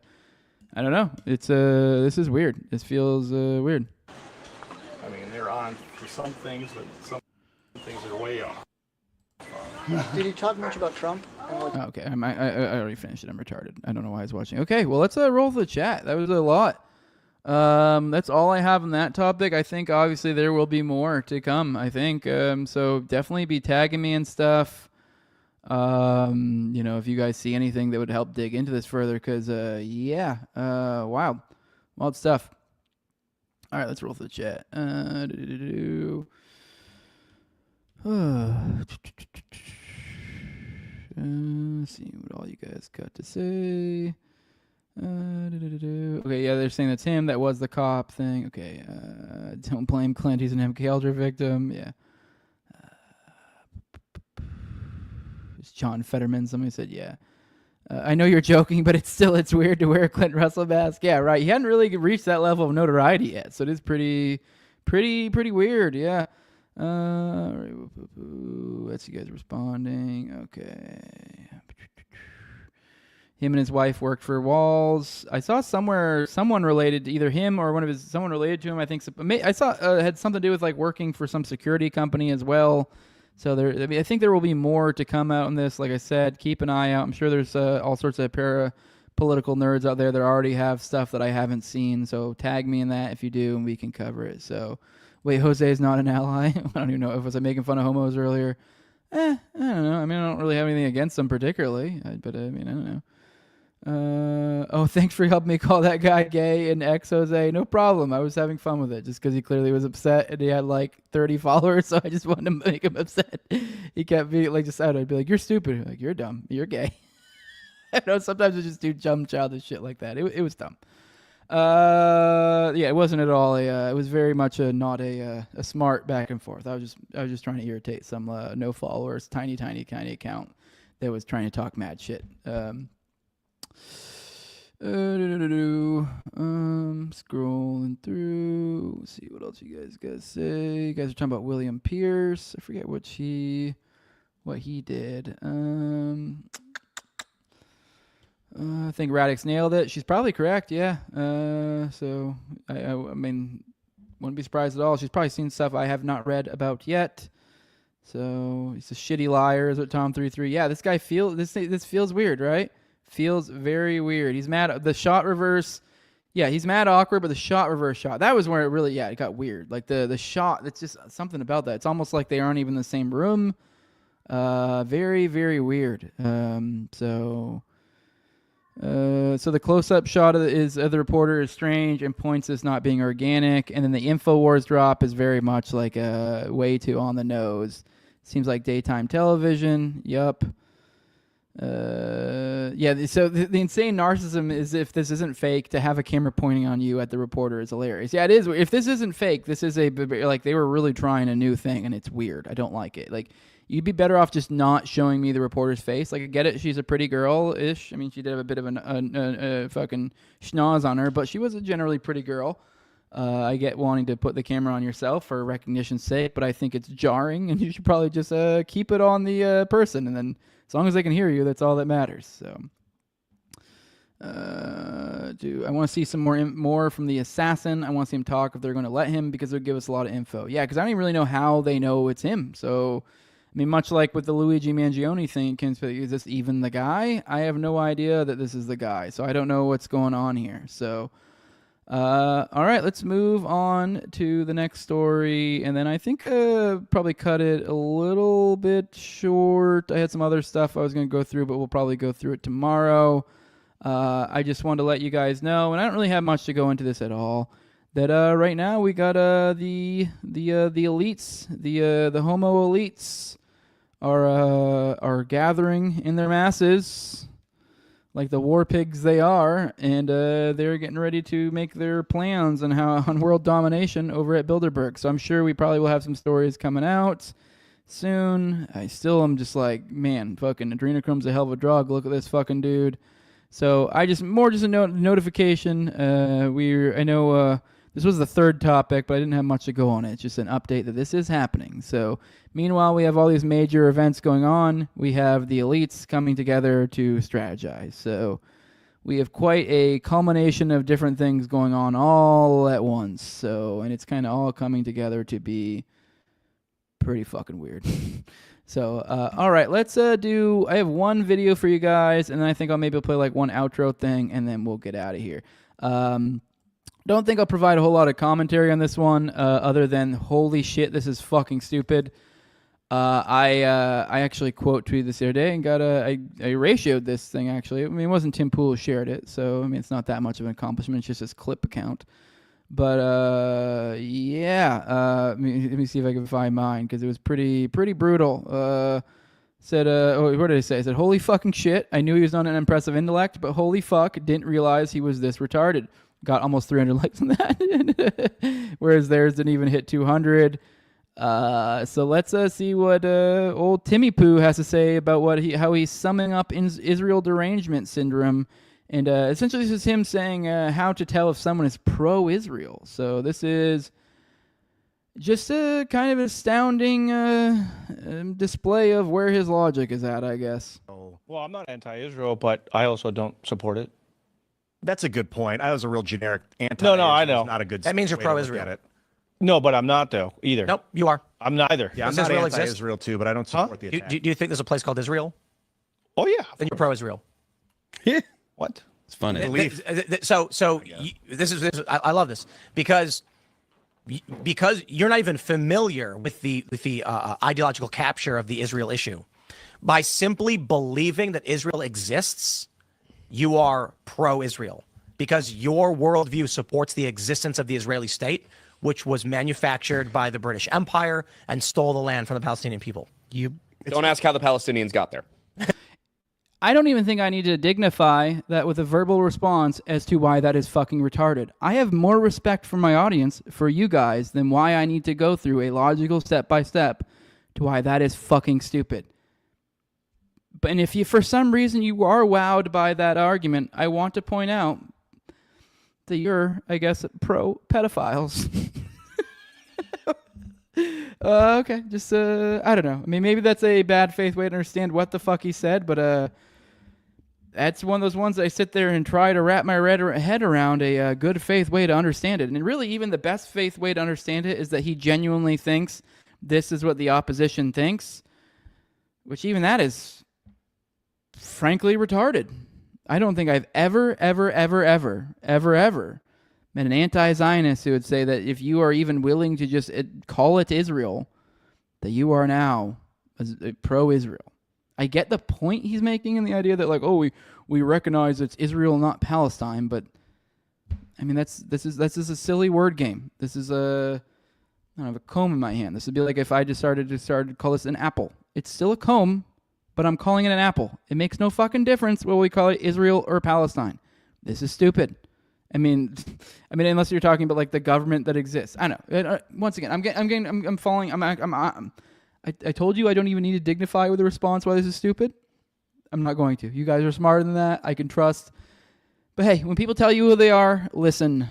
I don't know. It's this is weird. This feels weird. I mean, they're on for some things, but some things are way off. Did he talk much about Trump? Okay, I already finished it. I'm retarded. I don't know why I was watching. Okay, well, let's roll for the chat. That was a lot. That's all I have on that topic. I think, obviously, there will be more to come, I think. So definitely be tagging me and stuff. If you guys see anything that would help dig into this further, because, wild stuff. All right, let's roll for the chat. See what all you guys got to say. Okay, yeah, they're saying that's him. That was the cop thing. Okay, don't blame Clint. He's an MK Ultra victim. Yeah. It's John Fetterman. Somebody said, yeah. I know you're joking, but it's weird to wear a Clint Russell mask. Yeah, right. He hadn't really reached that level of notoriety yet, so it is pretty weird. Yeah. That's you guys responding. Okay. Him and his wife worked for Walls. I saw somewhere someone related to either him or someone related to him. I think I saw had something to do with like working for some security company as well. So I think there will be more to come out on this. Like I said, keep an eye out. I'm sure there's all sorts of political nerds out there that already have stuff that I haven't seen. So tag me in that if you do, and we can cover it. So, wait, Jose is not an ally. I don't even know if was I making fun of homos earlier. I don't know. I mean, I don't really have anything against them particularly, but I mean, I don't know. Oh, thanks for helping me call that guy gay and ex Jose. No problem. I was having fun with it just because he clearly was upset and he had like 30 followers, so I just wanted to make him upset. He kept being like, I'd be like, you're stupid. Like, you're dumb. You're gay. I know sometimes I just do dumb childish shit like that. It was dumb. Yeah, it wasn't at all it was very much not a smart back and forth. I was just trying to irritate some no followers, tiny account that was trying to talk mad shit. Scrolling through. Let's see what else you guys say. You guys are talking about William Pierce. I forget what he did. I think Radix nailed it. She's probably correct. Yeah. So I mean, wouldn't be surprised at all. She's probably seen stuff I have not read about yet. So he's a shitty liar, is what Tom33. Yeah, this guy this feels weird, right? Feels very weird. He's mad. The shot reverse. Yeah, he's mad awkward, but the shot reverse shot. That was where it really, it got weird. Like the shot, it's just something about that. It's almost like they aren't even in the same room. Very, very weird. So the close-up shot of the reporter is strange and points as not being organic. And then the InfoWars drop is very much like way too on the nose. Seems like daytime television. Yup. Yeah, so the insane narcissism is, if this isn't fake, to have a camera pointing on you at the reporter is hilarious. Yeah, it is. If this isn't fake, this is like they were really trying a new thing, and it's weird. I don't like it. Like, you'd be better off just not showing me the reporter's face. Like, I get it, she's a pretty girl-ish. I mean, she did have a bit of a fucking schnoz on her, but she was a generally pretty girl. I get wanting to put the camera on yourself for recognition's sake, but I think it's jarring, and you should probably just keep it on the person, and then as long as they can hear you, that's all that matters. So, I want to see some more from the assassin. I want to see him talk if they're going to let him, because it'll give us a lot of info. Yeah, because I don't even really know how they know it's him. So, I mean, much like with the Luigi Mangione thing, is this even the guy? I have no idea that this is the guy, so I don't know what's going on here. So, all right, let's move on to the next story, and then I think probably cut it a little bit short. I had some other stuff I was going to go through, but we'll probably go through it tomorrow. I just wanted to let you guys know, and I don't really have much to go into this at all, that right now we got the elites, the homo elites are gathering in their masses, like the war pigs they are, and they're getting ready to make their plans on world domination over at Bilderberg. So I'm sure we probably will have some stories coming out soon. I still am just like, man, fucking adrenochrome's a hell of a drug. Look at this fucking dude. So I just a notification. I know this was the third topic, but I didn't have much to go on it. It's just an update that this is happening. So meanwhile, we have all these major events going on. We have the elites coming together to strategize. So we have quite a culmination of different things going on all at once. So, and it's kind of all coming together to be pretty fucking weird. So, all right, let's I have one video for you guys, and then I think I'll play like one outro thing, and then we'll get out of here. Don't think I'll provide a whole lot of commentary on this one, other than holy shit, this is fucking stupid. I actually quote tweeted this the other day and got I ratioed this thing actually. I mean, it wasn't Tim Pool who shared it, so I mean it's not that much of an accomplishment. It's just his clip account. But yeah, let me see if I can find mine, because it was pretty brutal. Said, what did he say? He said, holy fucking shit. I knew he was on an impressive intellect, but holy fuck, didn't realize he was this retarded. Got almost 300 likes on that. Whereas theirs didn't even hit 200. So let's see what old Timmy Poo has to say about how he's summing up Israel derangement syndrome. And essentially this is him saying how to tell if someone is pro-Israel. So this is just a kind of astounding display of where his logic is at, I guess. Well, I'm not anti-Israel, but I also don't support it. That's a good point. I was a real generic anti. No, I know. Not a good. That means you're way to look pro-Israel. at it. No, but I'm not though either. Nope, you are. I'm neither. Yeah, I'm Does not Israel exist? anti-Israel too, but I don't support the attack. Do you think there's a place called Israel? Oh yeah. Then you're pro-Israel. Yeah. What? It's funny. This is I love this because you're not even familiar with the ideological capture of the Israel issue. By simply believing that Israel exists, you are pro-Israel because your worldview supports the existence of the Israeli state, which was manufactured by the British Empire and stole the land from the Palestinian people. Don't ask how the Palestinians got there. I don't even think I need to dignify that with a verbal response as to why that is fucking retarded. I have more respect for my audience, for you guys, than why I need to go through a logical step-by-step to why that is fucking stupid. And if you, for some reason, you are wowed by that argument, I want to point out that you're, I guess, pro-pedophiles. Okay, just, I don't know. I mean, maybe that's a bad faith way to understand what the fuck he said, but that's one of those ones I sit there and try to wrap my head around a good faith way to understand it. And really, even the best faith way to understand it is that he genuinely thinks this is what the opposition thinks, which even that is frankly retarded. I don't think I've ever met an anti-Zionist who would say that if you are even willing to just call it Israel, that you are now pro-Israel. I get the point he's making in the idea that, like, oh, we recognize it's Israel, not Palestine, but I mean this is a silly word game. This is I don't have a comb in my hand. This would be like if I decided to call this an apple. It's still a comb, but I'm calling it an apple. It makes no fucking difference whether we call it Israel or Palestine. This is stupid. I mean, unless you're talking about like the government that exists. I know. Once again, I'm falling. I told you I don't even need to dignify with a response why this is stupid. I'm not going to. You guys are smarter than that. I can trust. But hey, when people tell you who they are, listen.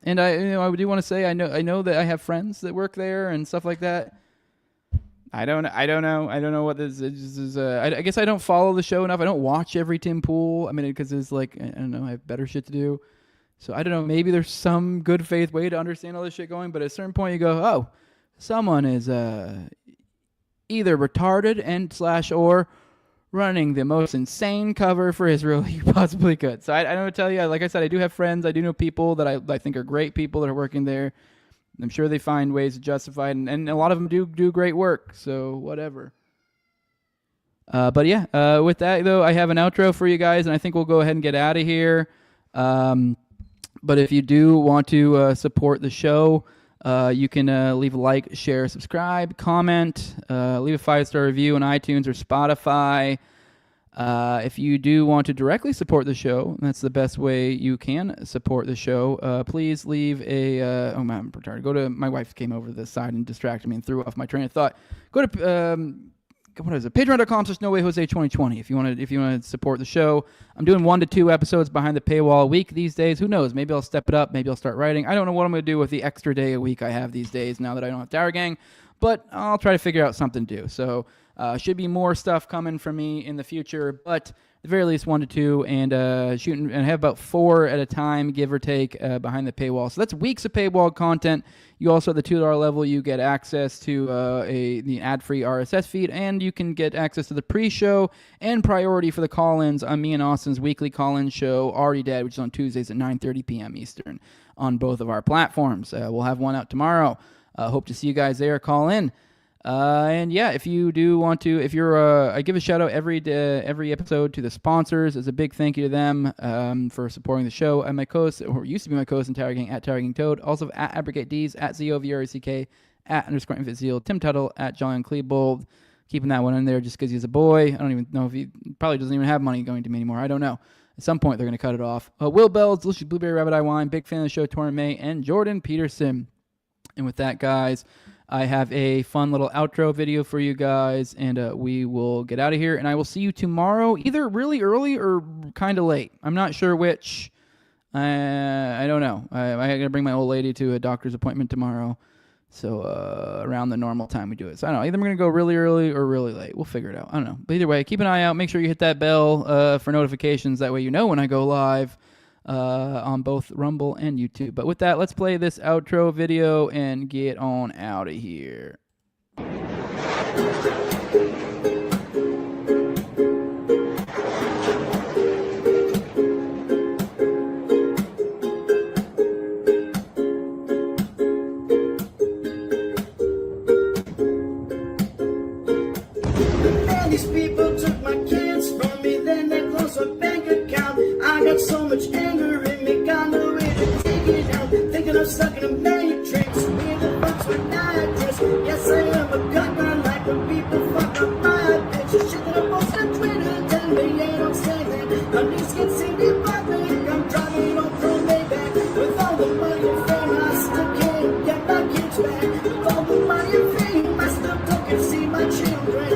And I do want to say I know that I have friends that work there and stuff like that. I don't know what this is. I guess I don't follow the show enough. I don't watch every Tim Pool. I mean, because it's like I don't know. I have better shit to do. So I don't know. Maybe there's some good faith way to understand all this shit going. But at a certain point, you go, oh, someone is either retarded and / or running the most insane cover for Israel you possibly could. So I don't tell you. Like I said, I do have friends. I do know people that I think are great people that are working there. I'm sure they find ways to justify it, and a lot of them do great work. So whatever. But yeah, with that though, I have an outro for you guys, and I think we'll go ahead and get out of here. But if you do want to support the show, you can leave a like, share, subscribe, comment, leave a 5-star review on iTunes or Spotify. If you do want to directly support the show, that's the best way you can support the show. Please leave a oh man, I'm retarded. Go to my wife came over to the side and distracted me and threw off my train of thought. Go to what is it? Patreon.com/NoWayJose2020 if you want to support the show. I'm doing 1 to 2 episodes behind the paywall a week these days. Who knows? Maybe I'll step it up. Maybe I'll start writing. I don't know what I'm going to do with the extra day a week I have these days now that I don't have Tower Gang, but I'll try to figure out something to do. So should be more stuff coming from me in the future, but at the very least 1 to 2, and shooting and have about 4 at a time, give or take, behind the paywall. So that's weeks of paywall content. You also at the $2 level, you get access to the ad-free RSS feed, and you can get access to the pre-show and priority for the call-ins on me and Austin's weekly call-in show, Already Dead, which is on Tuesdays at 9:30 p.m. Eastern on both of our platforms. We'll have one out tomorrow. Hope to see you guys there. Call in. And yeah, if you do want to, if you're, I give a shout out every episode to the sponsors as a big thank you to them for supporting the show. And my co-host, or used to be my co-host in Tower Gang, at Tower Gang Toad, also at AbricatD's, at ZOVRECK, at _Invisiel, Tim Tuttle, at John Klebold, keeping that one in there just because he's a boy. I don't even know if he probably doesn't even have money going to me anymore. I don't know. At some point, they're going to cut it off. Will Bells, Delicious Blueberry Rabbit Eye Wine, big fan of the show, Torrent May, and Jordan Peterson. And with that, guys, I have a fun little outro video for you guys, and we will get out of here. And I will see you tomorrow, either really early or kind of late. I'm not sure which. I don't know. I got to bring my old lady to a doctor's appointment tomorrow. So around the normal time we do it. So I don't know. Either I'm going to go really early or really late. We'll figure it out. I don't know. But either way, keep an eye out. Make sure you hit that bell for notifications. That way you know when I go live on both Rumble and YouTube. But with that, let's play this outro video and get on out of here. These people took my kids from me, then they closed my bank account. I got so much anger in me, got no way to take it out. Thinking I'm stuck in a matrix, me the fuck's my address. Yes, I am a gun, I like when people fuck up my bitch. Shit that I post on Twitter, tell me they don't say that. My knees can see me public, I'm driving on pro Maybach. With all the money and fame, I still can't get my kids back. With all the money and fame, I still don't see my children.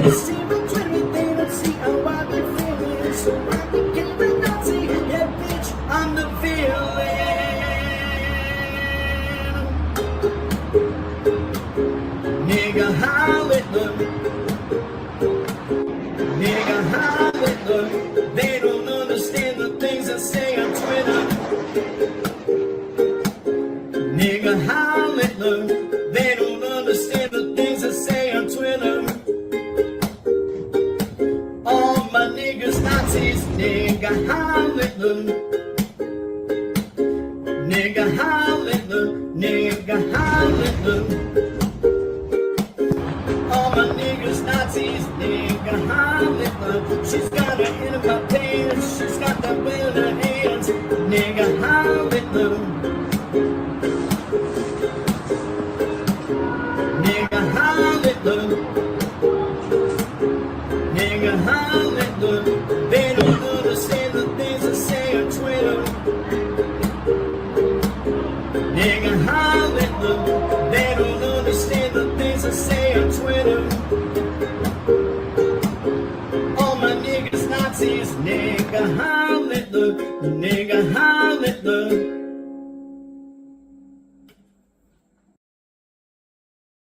They see my Twitter, they don't see how I be feeling. So I became a Nazi, yeah bitch, I'm the villain. Nigga, holla at them. Nigga, holla at them. They don't understand the things I say on Twitter. Nigga, holla at them. They don't understand the things I say on Twitter. All my niggas Nazis, nigga, holla at them. Nigga, holla at them. Nigga, holla at them. All my niggas Nazis, nigga, holla at them. She's got her in my pants, she's got that will in her hands. Nigga, holla at them. Nigga, holla at them. Nigga, holla at them. They don't understand the things I say on Twitter. Nigga, holla at them. They don't understand the things I say on Twitter. All my niggas Nazis, nigga, holla at them. Nigga, holla